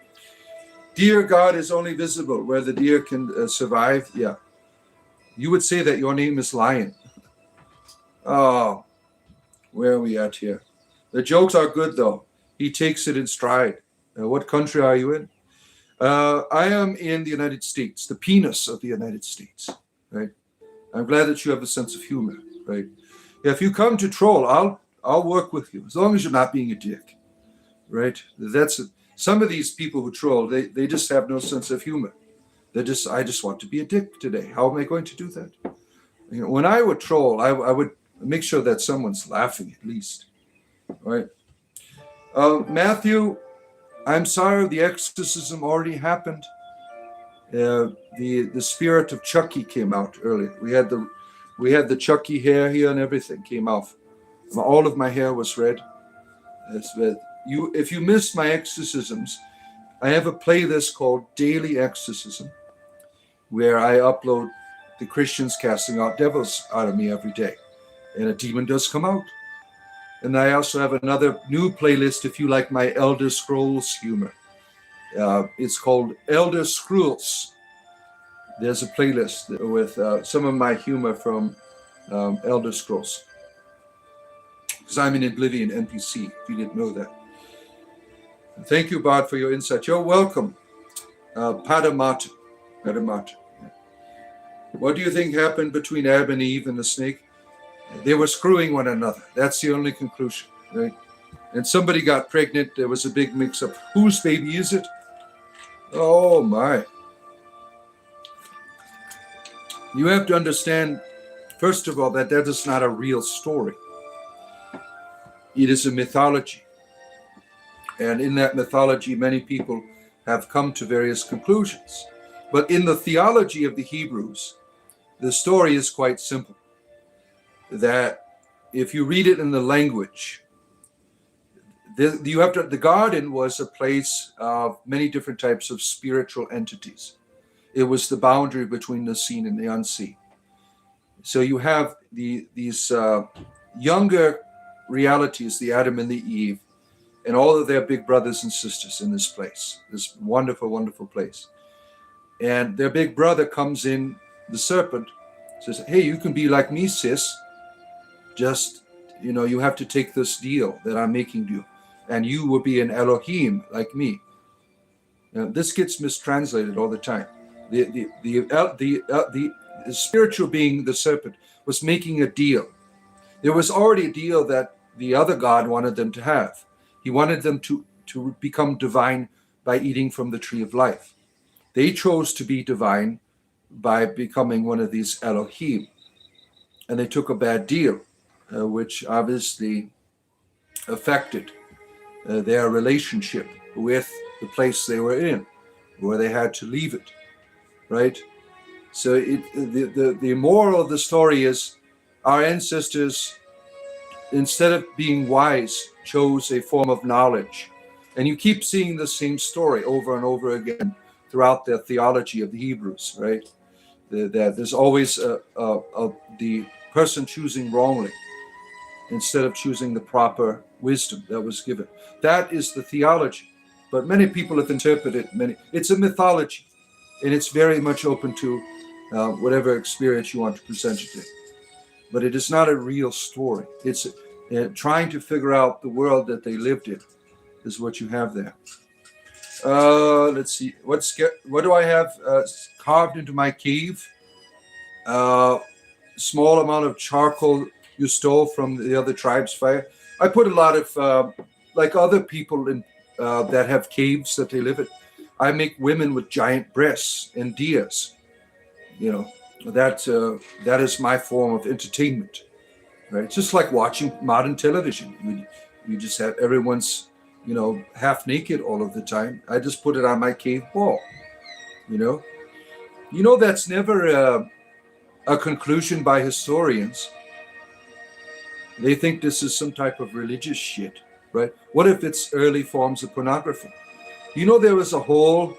Dear God is only visible where the deer can survive. Yeah. You would say that your name is Lion. Oh, where are we at here? The jokes are good, though. He takes it in stride. What country are you in? I am in the United States, the penis of the United States, right? I'm glad that you have a sense of humor, right? Yeah, if you come to troll, I'll work with you, as long as you're not being a dick, right? Some of these people who troll, they just have no sense of humor. I just want to be a dick today. How am I going to do that? When I would troll, I would make sure that someone's laughing at least, right? Matthew, I'm sorry, the exorcism already happened. The spirit of Chucky came out earlier. We had the Chucky hair here and everything came off. All of my hair was red. If you missed my exorcisms, I have a playlist called Daily Exorcism, where I upload the Christians casting out devils out of me every day, and a demon does come out. And I also have another new playlist if you like my Elder Scrolls humor. It's called Elder Scrolls. There's a playlist with some of my humor from Elder Scrolls. Because I'm an Oblivion NPC, if you didn't know that. Thank you, Bart, for your insight. You're welcome. Padamat. What do you think happened between Adam and Eve and the snake? They were screwing one another. That's the only conclusion, right? And somebody got pregnant. There was a big mix-up. Whose baby is it? Oh, my. You have to understand, first of all, that is not a real story. It is a mythology. And in that mythology, many people have come to various conclusions. But in the theology of the Hebrews, the story is quite simple. That if you read it in the language, the garden was a place of many different types of spiritual entities. It was the boundary between the seen and the unseen. So you have these younger realities, the Adam and the Eve, and all of their big brothers and sisters in this place, this wonderful, wonderful place. And their big brother comes in, the serpent, says, hey, you can be like me, sis. Just, you have to take this deal that I'm making you, and you will be an Elohim like me. Now, this gets mistranslated all the time. The spiritual being, the serpent, was making a deal. There was already a deal that the other God wanted them to have. He wanted them to become divine by eating from the tree of life. They chose to be divine by becoming one of these Elohim. And they took a bad deal, which obviously affected their relationship with the place they were in, where they had to leave it, right? So the moral of the story is our ancestors, instead of being wise, chose a form of knowledge. And you keep seeing the same story over and over again throughout the theology of the Hebrews, right? That there's always the person choosing wrongly instead of choosing the proper wisdom that was given. That is the theology. But many people have interpreted it's a mythology, and it's very much open to whatever experience you want to present it in. But it is not a real story. It's trying to figure out the world that they lived in is what you have there. Let's see. What do I have carved into my cave? Small amount of charcoal you stole from the other tribe's fire. I put a lot of, like other people in that have caves that they live in. I make women with giant breasts and diyas. You know, that is my form of entertainment. Right? It's just like watching modern television. You just have everyone's, half naked all of the time. I just put it on my cave wall. That's never a conclusion by historians. They think this is some type of religious shit, right? What if it's early forms of pornography? There was a whole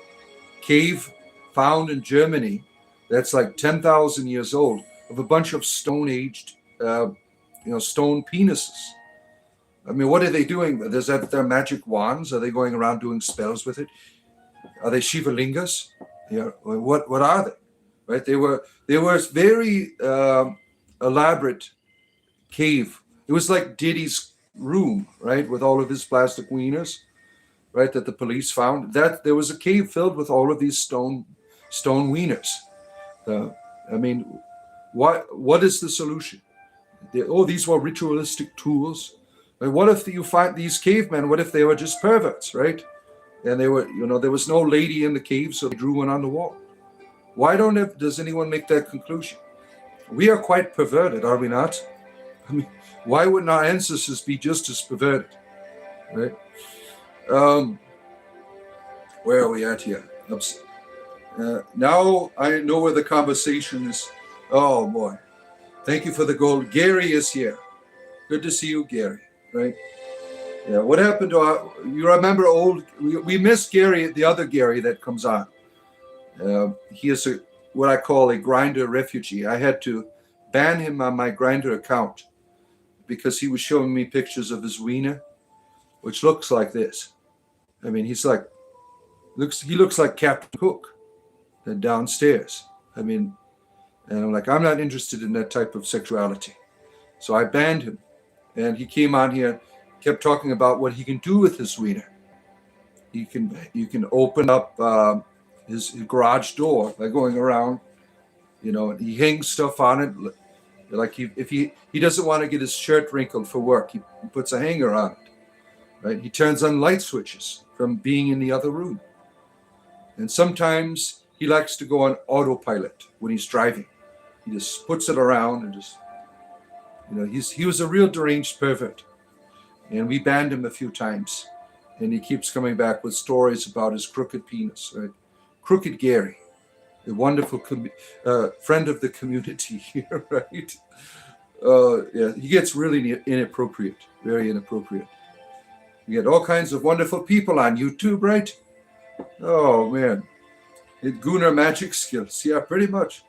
cave found in Germany that's like 10,000 years old of a bunch of stone-aged, stone penises. I mean, what are they doing? Is that their magic wands? Are they going around doing spells with it? Are they Shivalingas? Yeah. What are they? Right? They were very elaborate cave. It was like Deities' room, right, with all of his plastic wieners, right, that the police found. That there was a cave filled with all of these stone wieners. What is the solution? These were ritualistic tools. What if you find these cavemen? What if they were just perverts, right? And they were, there was no lady in the cave, so they drew one on the wall. Does anyone make that conclusion? We are quite perverted, are we not? I mean, why wouldn't our ancestors be just as perverted, right? Where are we at here? Now I know where the conversation is. Oh boy, thank you for the gold. Gary is here. Good to see you, Gary. Right? Yeah. What happened to you remember we missed Gary, the other Gary that comes on. He is what I call a Grindr refugee. I had to ban him on my Grindr account because he was showing me pictures of his wiener, which looks like this. I mean, he looks like Captain Cook downstairs. I mean, and I'm like, I'm not interested in that type of sexuality. So I banned him. And he came on here, kept talking about what he can do with his wiener. You can open up his garage door by going around, and he hangs stuff on it. Like if he doesn't want to get his shirt wrinkled for work, he puts a hanger on it. Right? He turns on light switches from being in the other room. And sometimes he likes to go on autopilot when he's driving. He just puts it around and just, he was a real deranged pervert. And we banned him a few times. And he keeps coming back with stories about his crooked penis, right? Crooked Gary, a wonderful friend of the community here, right? Yeah, he gets really inappropriate, very inappropriate. You get all kinds of wonderful people on YouTube, right? Oh, man. Gunnar magic skills. Yeah, pretty much.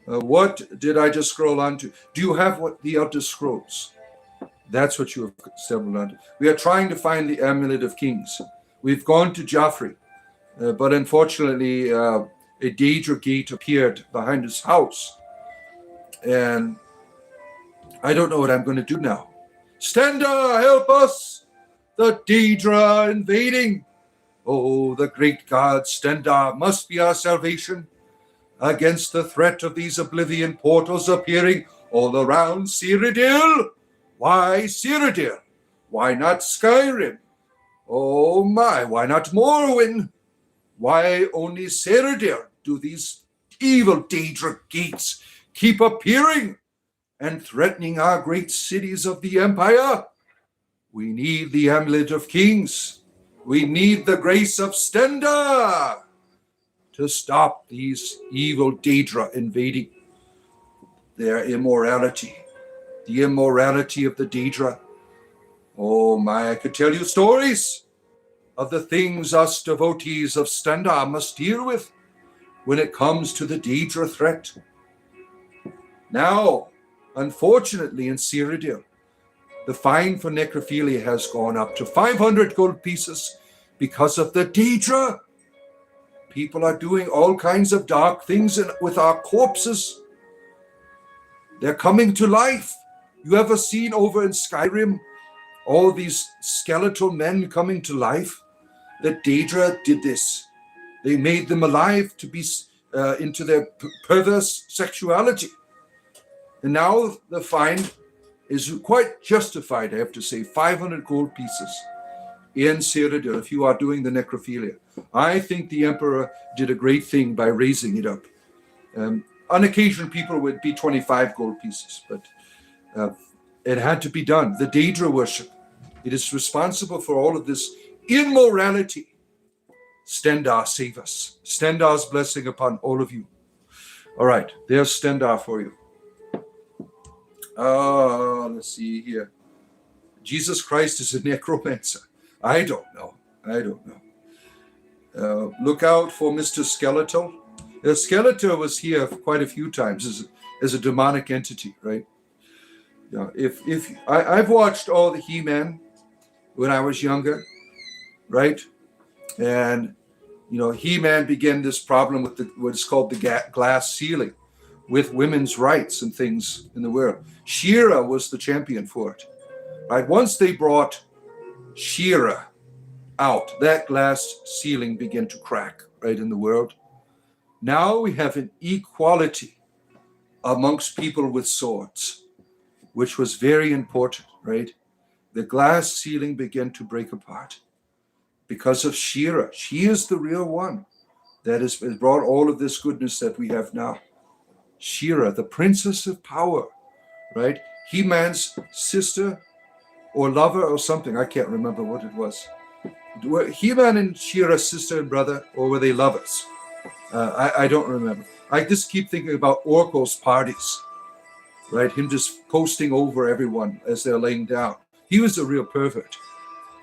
What did I just scroll on to? Do you have the Elder Scrolls? That's what you have stumbled on. We are trying to find the Amulet of Kings. We've gone to Joffrey, but unfortunately, a Daedra gate appeared behind his house. And I don't know what I'm going to do now. Stenda, help us! The Daedra invading! Oh, the great god Stenda must be our salvation against the threat of these oblivion portals appearing all around Cyrodiil. Why Cyrodiil? Why not Skyrim? Oh my, why not Morrowind? Why only Cyrodiil do these evil Daedra gates keep appearing and threatening our great cities of the Empire? We need the Amulet of Kings. We need the grace of Stenda to stop these evil Daedra invading their immorality. The immorality of the Daedra. Oh my, I could tell you stories of the things us devotees of Stenda must deal with when it comes to the Daedra threat. Now, unfortunately in Cyrodiil, The fine for necrophilia has gone up to 500 gold pieces because of the Daedra. People are doing all kinds of dark things with our corpses. They're coming to life. You ever seen over in Skyrim all these skeletal men coming to life? The Daedra did this. They made them alive to be into their perverse sexuality. And now the fine is quite justified, I have to say, 500 gold pieces in Cyrodiil if you are doing the necrophilia. I think the emperor did a great thing by raising it up. On occasion, people would be 25 gold pieces, but it had to be done. The Daedra worship, it is responsible for all of this immorality. Stendar, save us. Stendar's blessing upon all of you. All right, there's Stendar for you. Let's see here. Jesus Christ is a necromancer. I don't know. Look out for Mr. Skeletal. Skeletor was here quite a few times as a demonic entity, right? Yeah. I've watched all the He-Man when I was younger, right? And He-Man began this problem with what's called the glass ceiling, with women's rights and things in the world. She-Ra was the champion for it, right? Once they brought She-Ra out, that glass ceiling began to crack, right, in the world. Now we have an equality amongst people with swords, which was very important, right? The glass ceiling began to break apart because of She-Ra. She is the real one that has brought all of this goodness that we have now. She-Ra, the princess of power, right? He-Man's sister or lover or something. I can't remember what it was. Were He-Man and She-Ra's sister and brother, or were they lovers? I don't remember. I just keep thinking about Orko's parties, right? Him just posting over everyone as they're laying down. He was a real pervert.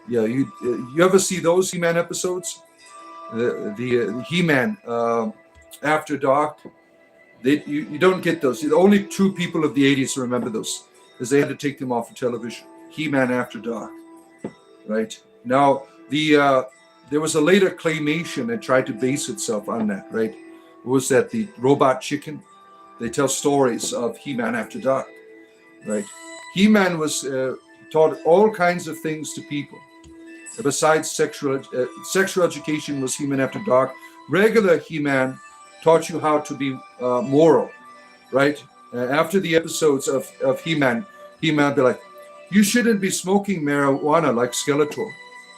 Yeah, you ever see those He-Man episodes? The He-Man After Dark. You don't get those. The only true people of the 80s remember those, because they had to take them off of television. He-Man After Dark, right? Now, there was a later claymation that tried to base itself on that, right? What was that? The Robot Chicken? They tell stories of He-Man After Dark, right? He-Man was taught all kinds of things to people. Besides sexual education was He-Man After Dark. Regular He-Man taught you how to be moral, right? After the episodes of He-Man be like, you shouldn't be smoking marijuana like Skeletor.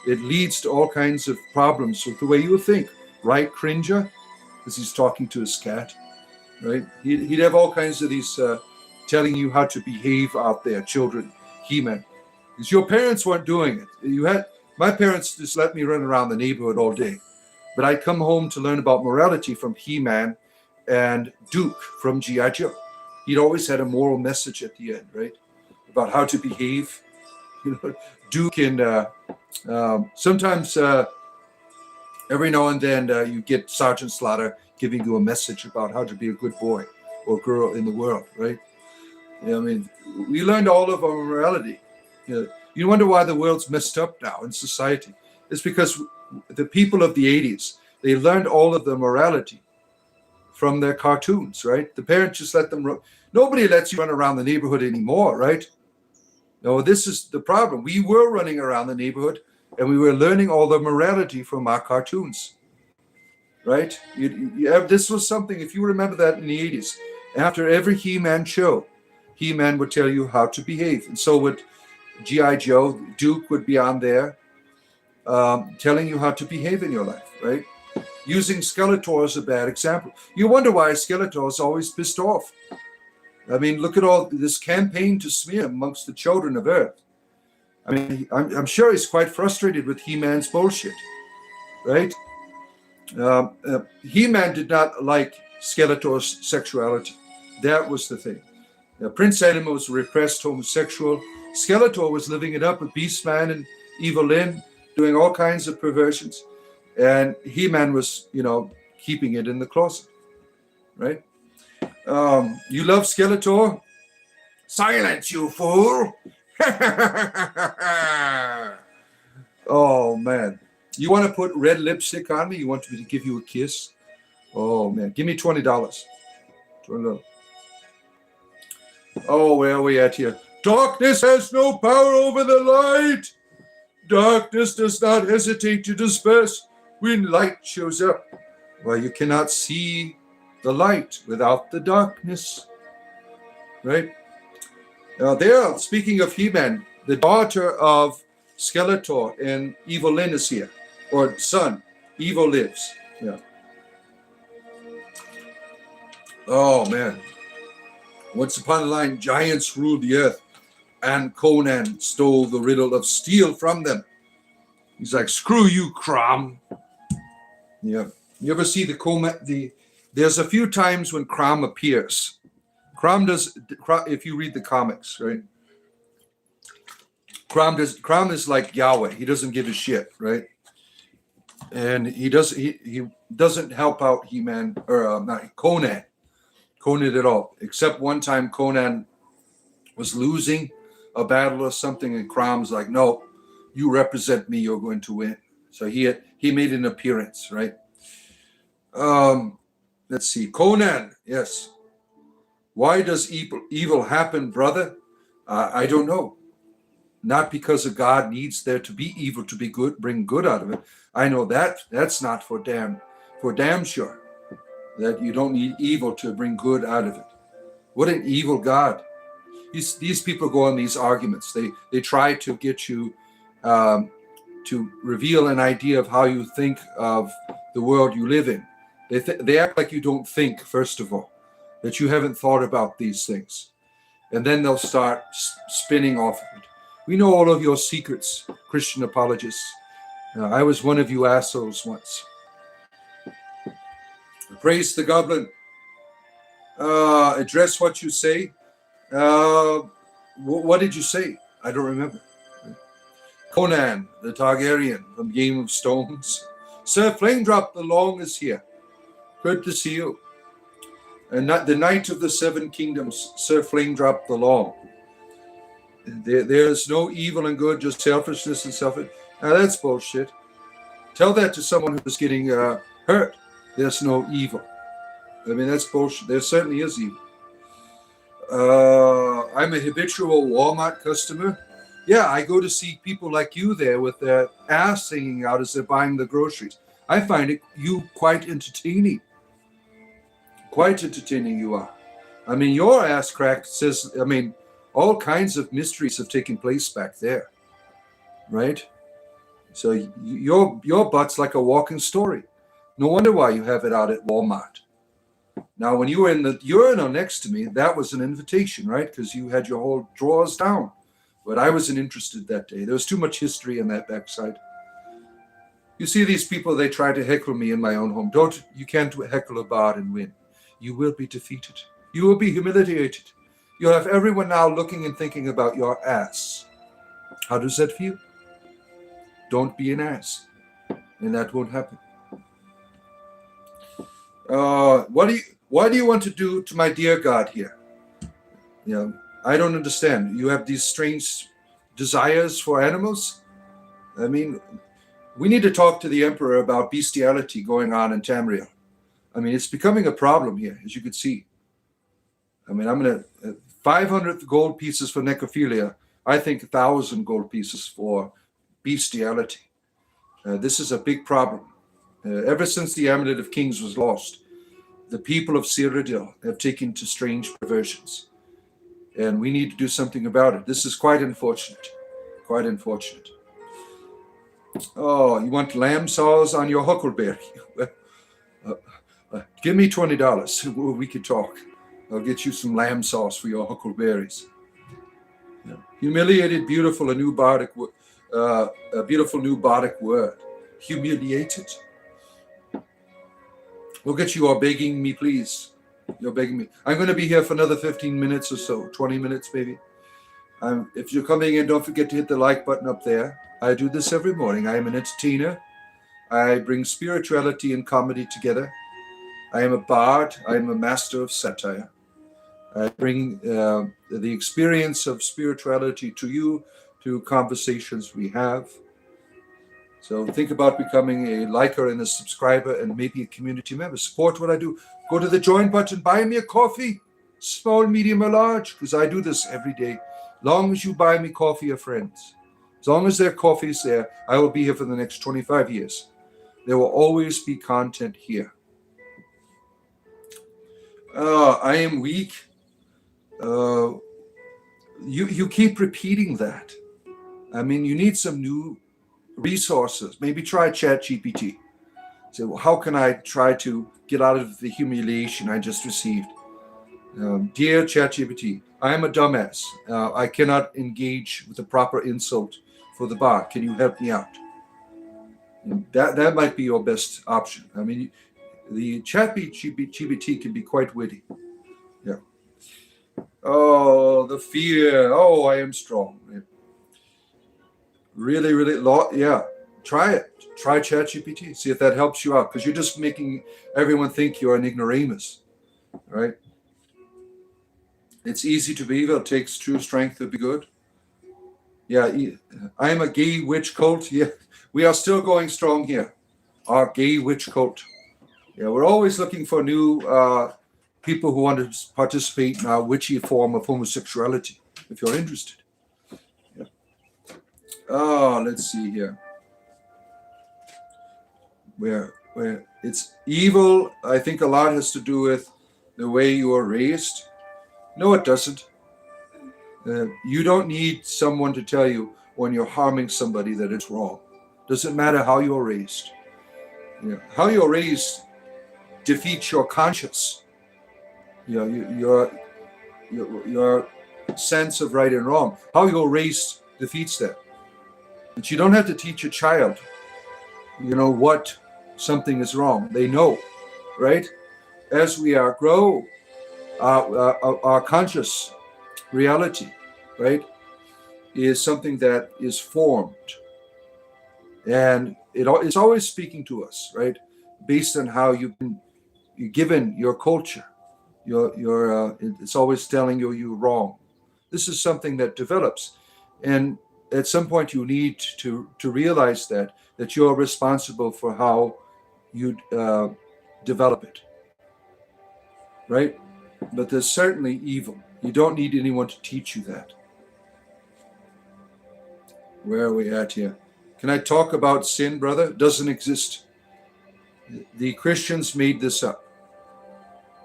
It leads to all kinds of problems with the way you think, right, Cringer? Because he's talking to his cat, right? He'd have all kinds of these telling you how to behave out there, children, He-Man. Because your parents weren't doing it. My parents just let me run around the neighborhood all day. But I'd come home to learn about morality from He-Man and Duke from G.I. Joe. He'd always had a moral message at the end, right? About how to behave. Duke and sometimes every now and then you get Sergeant Slaughter giving you a message about how to be a good boy or girl in the world, right? We learned all of our morality. You wonder why the world's messed up now in society. It's because the people of the 80s, they learned all of the morality from their cartoons, right? The parents just let them run. Nobody lets you run around the neighborhood anymore, right? No, this is the problem. We were running around the neighborhood and we were learning all the morality from our cartoons, right? This was something, if you remember that in the 80s, after every He-Man show, He-Man would tell you how to behave. And so would G.I. Joe. Duke would be on there telling you how to behave in your life, right? Using Skeletor as a bad example. You wonder why Skeletor is always pissed off. Look at all this campaign to smear amongst the children of Earth. I'm sure he's quite frustrated with He-Man's bullshit, right? He-Man did not like Skeletor's sexuality. That was the thing. Prince Adam was repressed homosexual. Skeletor was living it up with Beastman and Evelyn, doing all kinds of perversions. And He-Man was, keeping it in the closet, right? You love Skeletor? Silence, you fool! Oh, man. You want to put red lipstick on me? You want me to give you a kiss? Oh, man. Give me $20. $20. Oh, where are we at here? Darkness has no power over the light. Darkness does not hesitate to disperse when light shows up. Well, you cannot see the light without the darkness. Right? Now, there, speaking of He-Man, the daughter of Skeletor and Evil Lyn is here. Or son. Evil lives. Yeah. Oh, man. Once upon a time, giants ruled the earth, and Conan stole the riddle of steel from them. He's like, screw you, Crom. Yeah. You ever see there's a few times when Crom appears. Crom does, if you read the comics, right? Crom is like Yahweh. He doesn't give a shit, right? And he doesn't help out He-Man, or not Conan at all. Except one time Conan was losing a battle or something, and Crom's like, no, you represent me, you're going to win. So he made an appearance, right? Let's see. Conan, yes. Why does evil happen, brother? I don't know. Not because a God needs there to be evil to be good, bring good out of it. I know that's not for damn sure. That you don't need evil to bring good out of it. What an evil God. These people go on these arguments. They try to get you to reveal an idea of how you think of the world you live in. They act like you don't think, first of all, that you haven't thought about these things. And then they'll start spinning off of it. We know all of your secrets, Christian apologists. I was one of you assholes once. Praise the goblin. Address what you say. What did you say? I don't remember. Conan, the Targaryen from Game of Stones. Sir Flamedrop the Long is here. Good to see you. And the Knight of the Seven Kingdoms, Sir Flamedrop the Long. There's no evil and good, just selfishness and selfish. Now that's bullshit. Tell that to someone who's getting hurt. There's no evil. I mean, that's bullshit. There certainly is evil. I'm a habitual Walmart customer. Yeah, I go to see people like you there with their ass hanging out as they're buying the groceries. I find you quite entertaining. Quite entertaining you are. I mean, your ass crack says, all kinds of mysteries have taken place back there, right? So your butt's like a walking story. No wonder why you have it out at Walmart. Now, when you were in the urinal next to me, that was an invitation, right? Because you had your whole drawers down. But I wasn't interested that day. There was too much history in that backside. You see these people, they try to heckle me in my own home. You can't heckle a bard and win. You will be defeated. You will be humiliated. You'll have everyone now looking and thinking about your ass. How does that feel? Don't be an ass. And that won't happen. What do you want to do to my dear God here? I don't understand. You have these strange desires for animals? I mean, we need to talk to the Emperor about bestiality going on in Tamriel. I mean, it's becoming a problem here, as you can see. I mean, I'm going to 500 gold pieces for necrophilia. I think 1,000 gold pieces for bestiality. This is a big problem. Ever since the Amulet of Kings was lost, the people of Cyrodiil have taken to strange perversions. And we need to do something about it. This is quite unfortunate. Quite unfortunate. Oh, you want lamb saws on your huckleberry? Give me $20. We could talk. I'll get you some lamb sauce for your huckleberries. Yeah. Humiliated, beautiful, a beautiful new bardic word. Humiliated. Look at you are begging me, please. You're begging me. I'm going to be here for another 15 minutes or so, 20 minutes maybe. If you're coming in, don't forget to hit the like button up there. I do this every morning. I am an entertainer. I bring spirituality and comedy together. I am a bard. I am a master of satire. I bring the experience of spirituality to you, to conversations we have. So think about becoming a liker and a subscriber and maybe a community member. Support what I do. Go to the join button, buy me a coffee, small, medium, or large, because I do this every day. Long as you buy me coffee or friends, as long as their coffee is there, I will be here for the next 25 years. There will always be content here. I am weak. You keep repeating that. I mean, you need some new resources. Maybe try ChatGPT. Say, well, how can I try to get out of the humiliation I just received? Dear ChatGPT, I am a dumbass. I cannot engage with a proper insult for the bar. Can you help me out? That might be your best option. I mean, the ChatGPT can be quite witty. Yeah. Oh, the fear. Oh, I am strong. Yeah. Really, yeah. Try it. Try ChatGPT. See if that helps you out, because you're just making everyone think you're an ignoramus, right? It's easy to be evil. It takes true strength to be good. Yeah, I am a gay witch cult. Yeah, we are still going strong here. Our gay witch cult. Yeah, we're always looking for new people who want to participate in our witchy form of homosexuality, if you're interested. Yeah. Oh, let's see here. Where it's evil, I think a lot has to do with the way you are raised. No, it doesn't. You don't need someone to tell you when you're harming somebody that it's wrong. Doesn't matter how you're raised. Yeah. How you're raised defeats your conscience. You know, your sense of right and wrong. How you're raised defeats that. But you don't have to teach a child, what something is wrong. They know, right? As we grow, our conscious reality, right, is something that is formed, and it's always speaking to us, right, based on how you're given your culture. It's always telling you're wrong. This is something that develops, and at some point you need to realize that you're responsible for how you develop it, right? But there's certainly evil. You don't need anyone to teach you that. Where are we at here? Can I talk about sin, brother? It doesn't exist. The Christians made this up.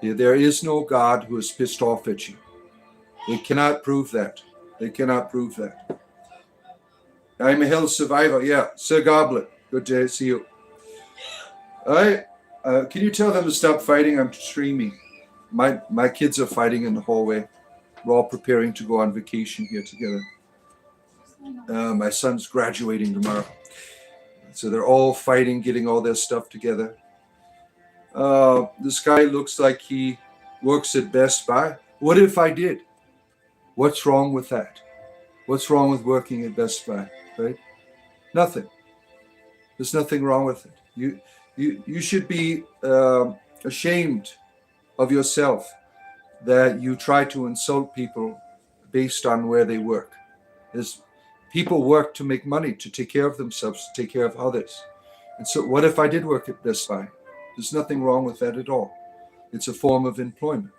There is no God who is pissed off at you. They cannot prove that. I'm a hell survivor. Yeah, Sir Goblet. Good to see you. All right. Can you tell them to stop fighting? I'm streaming. My kids are fighting in the hallway. We're all preparing to go on vacation here together. My son's graduating tomorrow. So they're all fighting, getting all their stuff together. This guy looks like he works at Best Buy. What if I did? What's wrong with that? What's wrong with working at Best Buy, right? Nothing. There's nothing wrong with it. You should be ashamed of yourself that you try to insult people based on where they work. People work to make money, to take care of themselves, to take care of others. And so what if I did work at Best Buy? There's nothing wrong with that at all. It's a form of employment.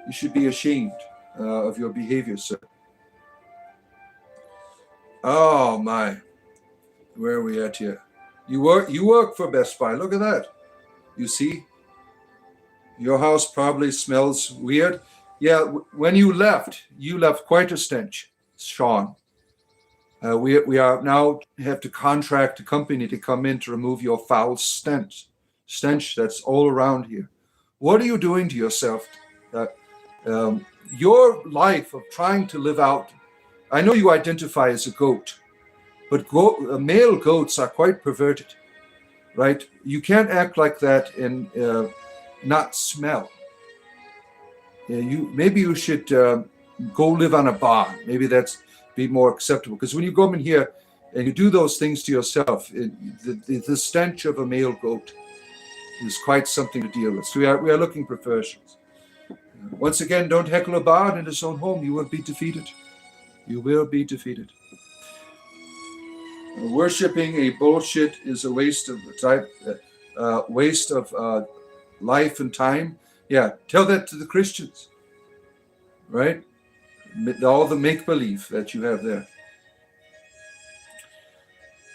You should be ashamed of your behavior, sir. Oh my, where are we at here? You work for Best Buy. Look at that. You see? Your house probably smells weird. Yeah, when you left quite a stench, Sean. We are now have to contract a company to come in to remove your foul stench that's all around here. What are you doing to yourself? Your life of trying to live out. I know you identify as a goat, but male goats are quite perverted, right? You can't act like that and not smell. Maybe you should go live on a barn. Maybe that's be more acceptable. Because when you come in here and you do those things to yourself, the stench of a male goat is quite something to deal with. So we are looking for versions. Once again, don't heckle a bard in his own home. You will be defeated. You will be defeated. Worshipping a bullshit is a waste of life and time. Yeah, tell that to the Christians, right? All the make-believe that you have there.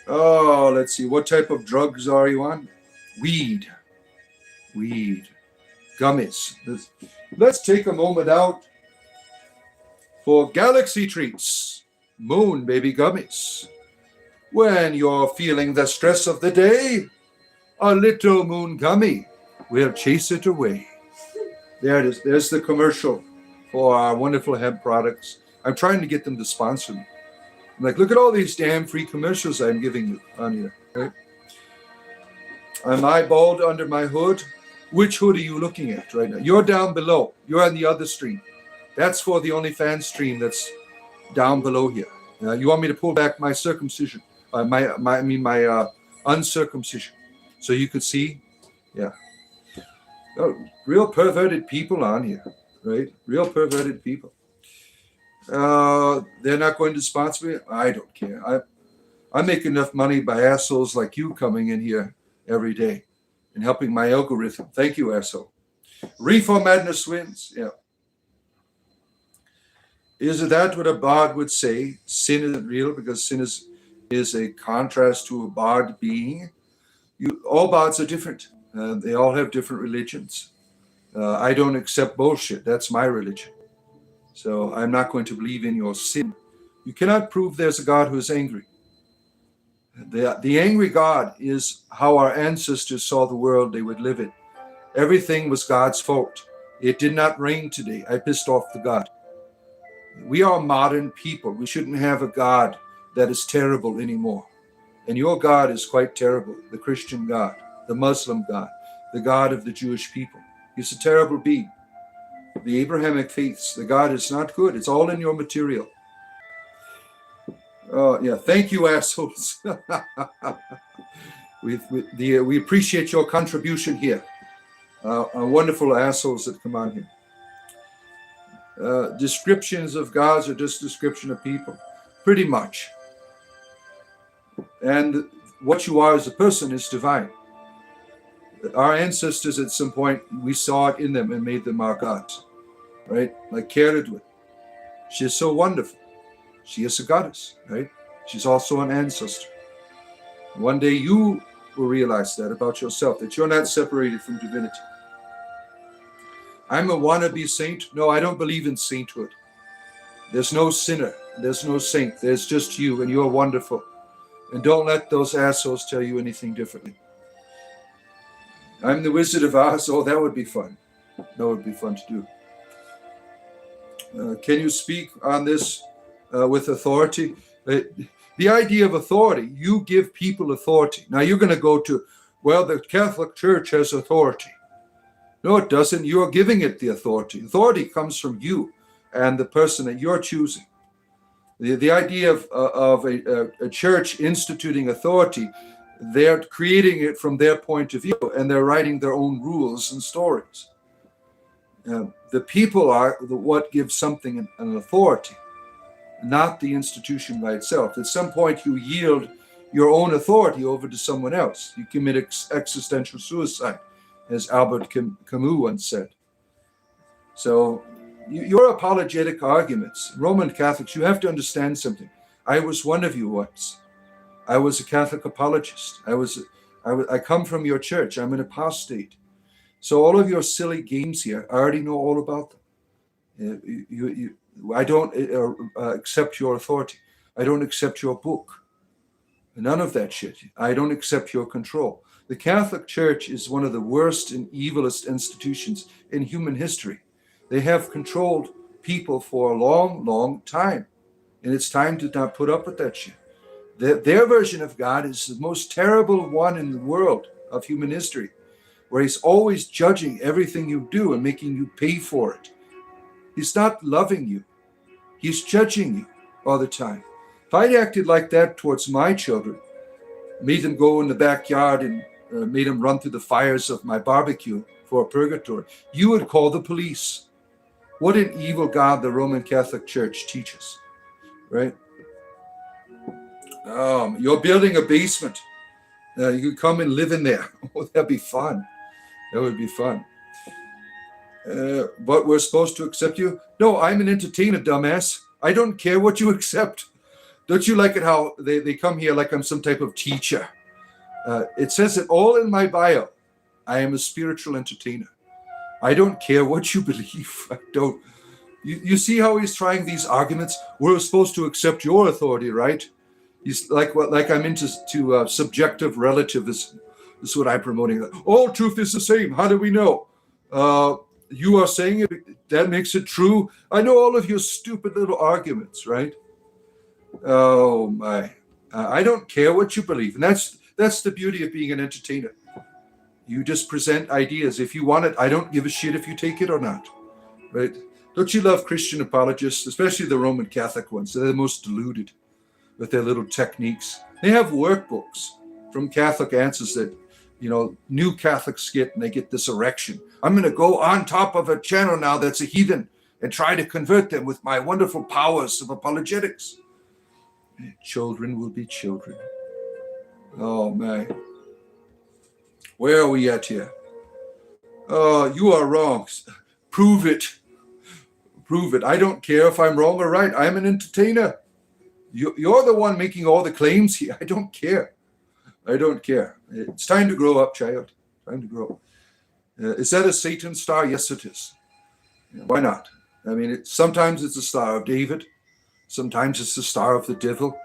Oh, let's see. What type of drugs are you on? Weed. Gummies. Let's take a moment out for galaxy treats. Moon baby gummies. When you're feeling the stress of the day, a little moon gummy will chase it away. There it is. There's the commercial for our wonderful hemp products. I'm trying to get them to sponsor me. I'm like, look at all these damn free commercials I'm giving you on here. Right? Am I bald under my hood? Which hood are you looking at right now? You're down below. You're on the other stream. That's for the OnlyFans stream that's down below here. You want me to pull back my circumcision? My uncircumcision, so you could see. Yeah. Oh, real perverted people on here, right? Real perverted people. They're not going to sponsor me. I don't care. I make enough money by assholes like you coming in here every day and helping my algorithm. Thank you, asshole. Reefer Madness wins. Yeah. Is that what a bard would say? Sin isn't real because sin is a contrast to a bard being. All bards are different. They all have different religions. I don't accept bullshit. That's my religion. So I'm not going to believe in your sin. You cannot prove there's a God who is angry. The angry God is how our ancestors saw the world they would live in. Everything was God's fault. It did not rain today. I pissed off the God. We are modern people. We shouldn't have a God that is terrible anymore. And your God is quite terrible. The Christian God, the Muslim God, the God of the Jewish people. He's a terrible being. The Abrahamic faiths, the God is not good. It's all in your material. Yeah, thank you, assholes. We appreciate your contribution here. Wonderful assholes that come on here. Descriptions of gods are just description of people, pretty much. And what you are as a person is divine. Our ancestors at some point, we saw it in them and made them our gods, right? Like Keridwen. She is so wonderful. She is a goddess, right? She's also an ancestor. One day you will realize that about yourself, that you're not separated from divinity. I'm a wannabe saint. No, I don't believe in sainthood. There's no sinner. There's no saint. There's just you, and you're wonderful. And don't let those assholes tell you anything differently. I'm the Wizard of Oz. Oh, that would be fun. That would be fun to do. Can you speak on this with authority? The idea of authority, you give people authority. Now you're going to go to, well, the Catholic Church has authority. No, it doesn't. You're giving it the authority. Authority comes from you and the person that you're choosing. The idea of a church instituting authority, they're creating it from their point of view, and they're writing their own rules and stories. The people are what gives something an authority, not the institution by itself. At some point, you yield your own authority over to someone else. You commit existential suicide, as Albert Camus once said. So your apologetic arguments, Roman Catholics, you have to understand something. I was one of you once. I was a Catholic apologist. I come from your church. I'm an apostate. So all of your silly games here, I already know all about them. I don't accept your authority. I don't accept your book. None of that shit. I don't accept your control. The Catholic Church is one of the worst and evilest institutions in human history. They have controlled people for a long, long time. And it's time to not put up with that shit. Their version of God is the most terrible one in the world of human history, where he's always judging everything you do and making you pay for it. He's not loving you. He's judging you all the time. If I'd acted like that towards my children, made them go in the backyard and made them run through the fires of my barbecue for a purgatory, you would call the police. What an evil God the Roman Catholic Church teaches, right? You're building a basement. You could come and live in there. Oh, that'd be fun. That would be fun. But we're supposed to accept you? No, I'm an entertainer, dumbass. I don't care what you accept. Don't you like it how they come here like I'm some type of teacher? It says it all in my bio. I am a spiritual entertainer. I don't care what you believe. I don't. You see how he's trying these arguments? We're supposed to accept your authority, right? He's like I'm into subjective relativism. This is what I'm promoting. All truth is the same. How do we know? You are saying it. That makes it true. I know all of your stupid little arguments, right? Oh my! I don't care what you believe, and that's the beauty of being an entertainer. You just present ideas. If you want it, I don't give a shit if you take it or not, right? Don't you love Christian apologists, especially the Roman Catholic ones? They're the most deluded with their little techniques. They have workbooks from Catholic answers that, new Catholics get, and they get this erection. I'm going to go on top of a channel now that's a heathen and try to convert them with my wonderful powers of apologetics. Children will be children. Oh, man. Where are we at here? You are wrong. Prove it. Prove it. I don't care if I'm wrong or right. I'm an entertainer. You're the one making all the claims here. I don't care. I don't care. It's time to grow up, child. Time to grow. Is that a Satan star? Yes, it is. Why not? I mean, sometimes it's the Star of David. Sometimes it's the Star of the Devil.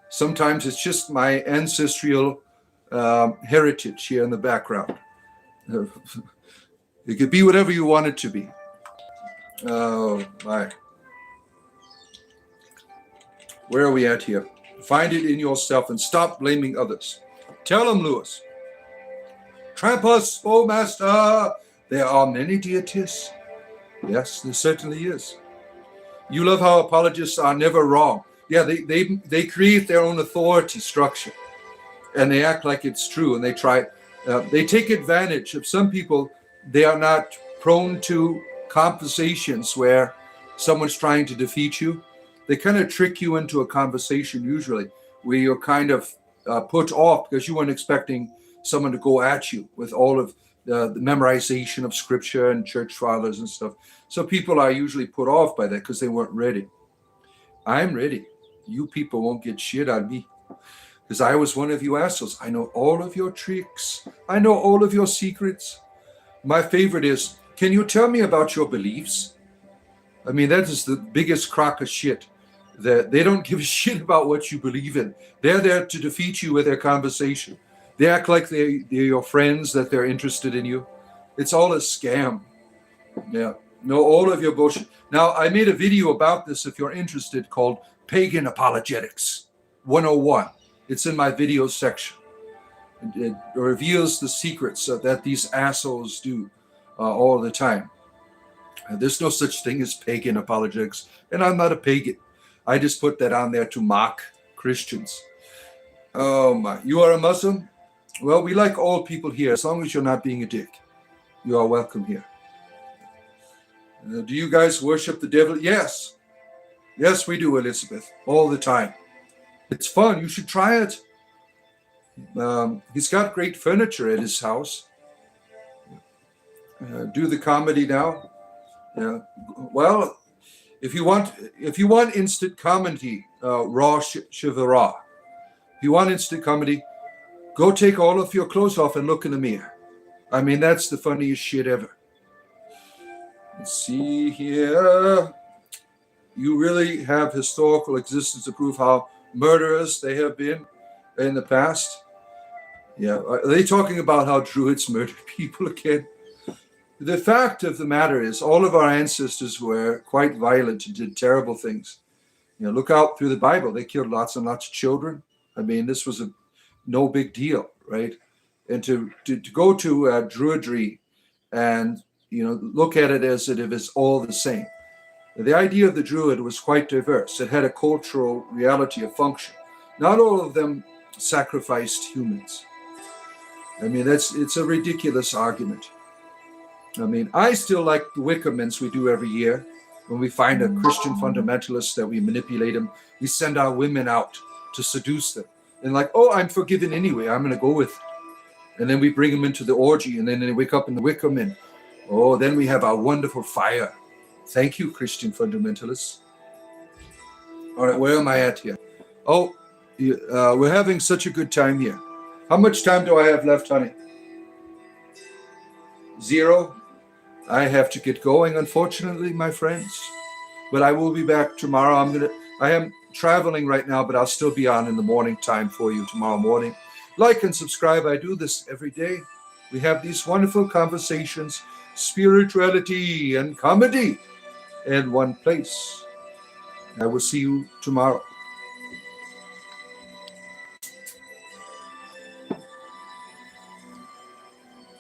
Sometimes it's just my ancestral heritage here in the background. It could be whatever you want it to be. Oh, my. Where are we at here? Find it in yourself and stop blaming others. Tell them, Lewis. Trampus, oh master, there are many deities. Yes, there certainly is. You love how apologists are never wrong. Yeah, they create their own authority structure, and they act like it's true, and they take advantage of some people. They are not prone to conversations where someone's trying to defeat you. They kind of trick you into a conversation usually where you're kind of put off because you weren't expecting someone to go at you with all of the memorization of scripture and church fathers and stuff. So people are usually put off by that because they weren't ready. I'm ready. You people won't get shit on me because I was one of you assholes. I know all of your tricks. I know all of your secrets. My favorite is, can you tell me about your beliefs? I mean, that is the biggest crock of shit. That they don't give a shit about what you believe in. They're there to defeat you with their conversation. They act like they're your friends, that they're interested in you. It's all a scam. Yeah. No, all of your bullshit. Now, I made a video about this, if you're interested, called Pagan Apologetics 101. It's in my video section. It reveals the secrets that these assholes do all the time. There's no such thing as pagan apologetics, and I'm not a pagan. I just put that on there to mock Christians. Oh my, you are a Muslim? Well, we like all people here, as long as you're not being a dick. You are welcome here. Do you guys worship the devil? Yes. Yes, we do, Elizabeth, all the time. It's fun. You should try it. He's got great furniture at his house. Do the comedy now. Yeah. Well, if you want instant comedy, raw shivara. If you want instant comedy, go take all of your clothes off and look in the mirror. I mean, that's the funniest shit ever. Let's see here. You really have historical existence to prove how murderous they have been in the past. Yeah. Are they talking about how druids murdered people again? The fact of the matter is all of our ancestors were quite violent and did terrible things. Look out through the Bible. They killed lots and lots of children. I mean, this was no big deal, right? And to go to druidry and, look at it as if it's all the same. The idea of the druid was quite diverse. It had a cultural reality, a function. Not all of them sacrificed humans. I mean, it's a ridiculous argument. I mean, I still like the Wicca mints we do every year. When we find a Christian fundamentalist that we manipulate them, we send our women out to seduce them. And like, oh, I'm forgiven anyway, I'm going to go with it. And then we bring them into the orgy, and then they wake up in the wicker, and oh, then we have our wonderful fire. Thank you, Christian fundamentalists. All right, where am I at here? Oh, we're having such a good time here. How much time do I have left, honey? 0. I have to get going, unfortunately, my friends. But I will be back tomorrow. I am traveling right now, but I'll still be on in the morning time for you tomorrow morning. Like and subscribe. I do this every day. We have these wonderful conversations, spirituality and comedy in one place. I will see you tomorrow.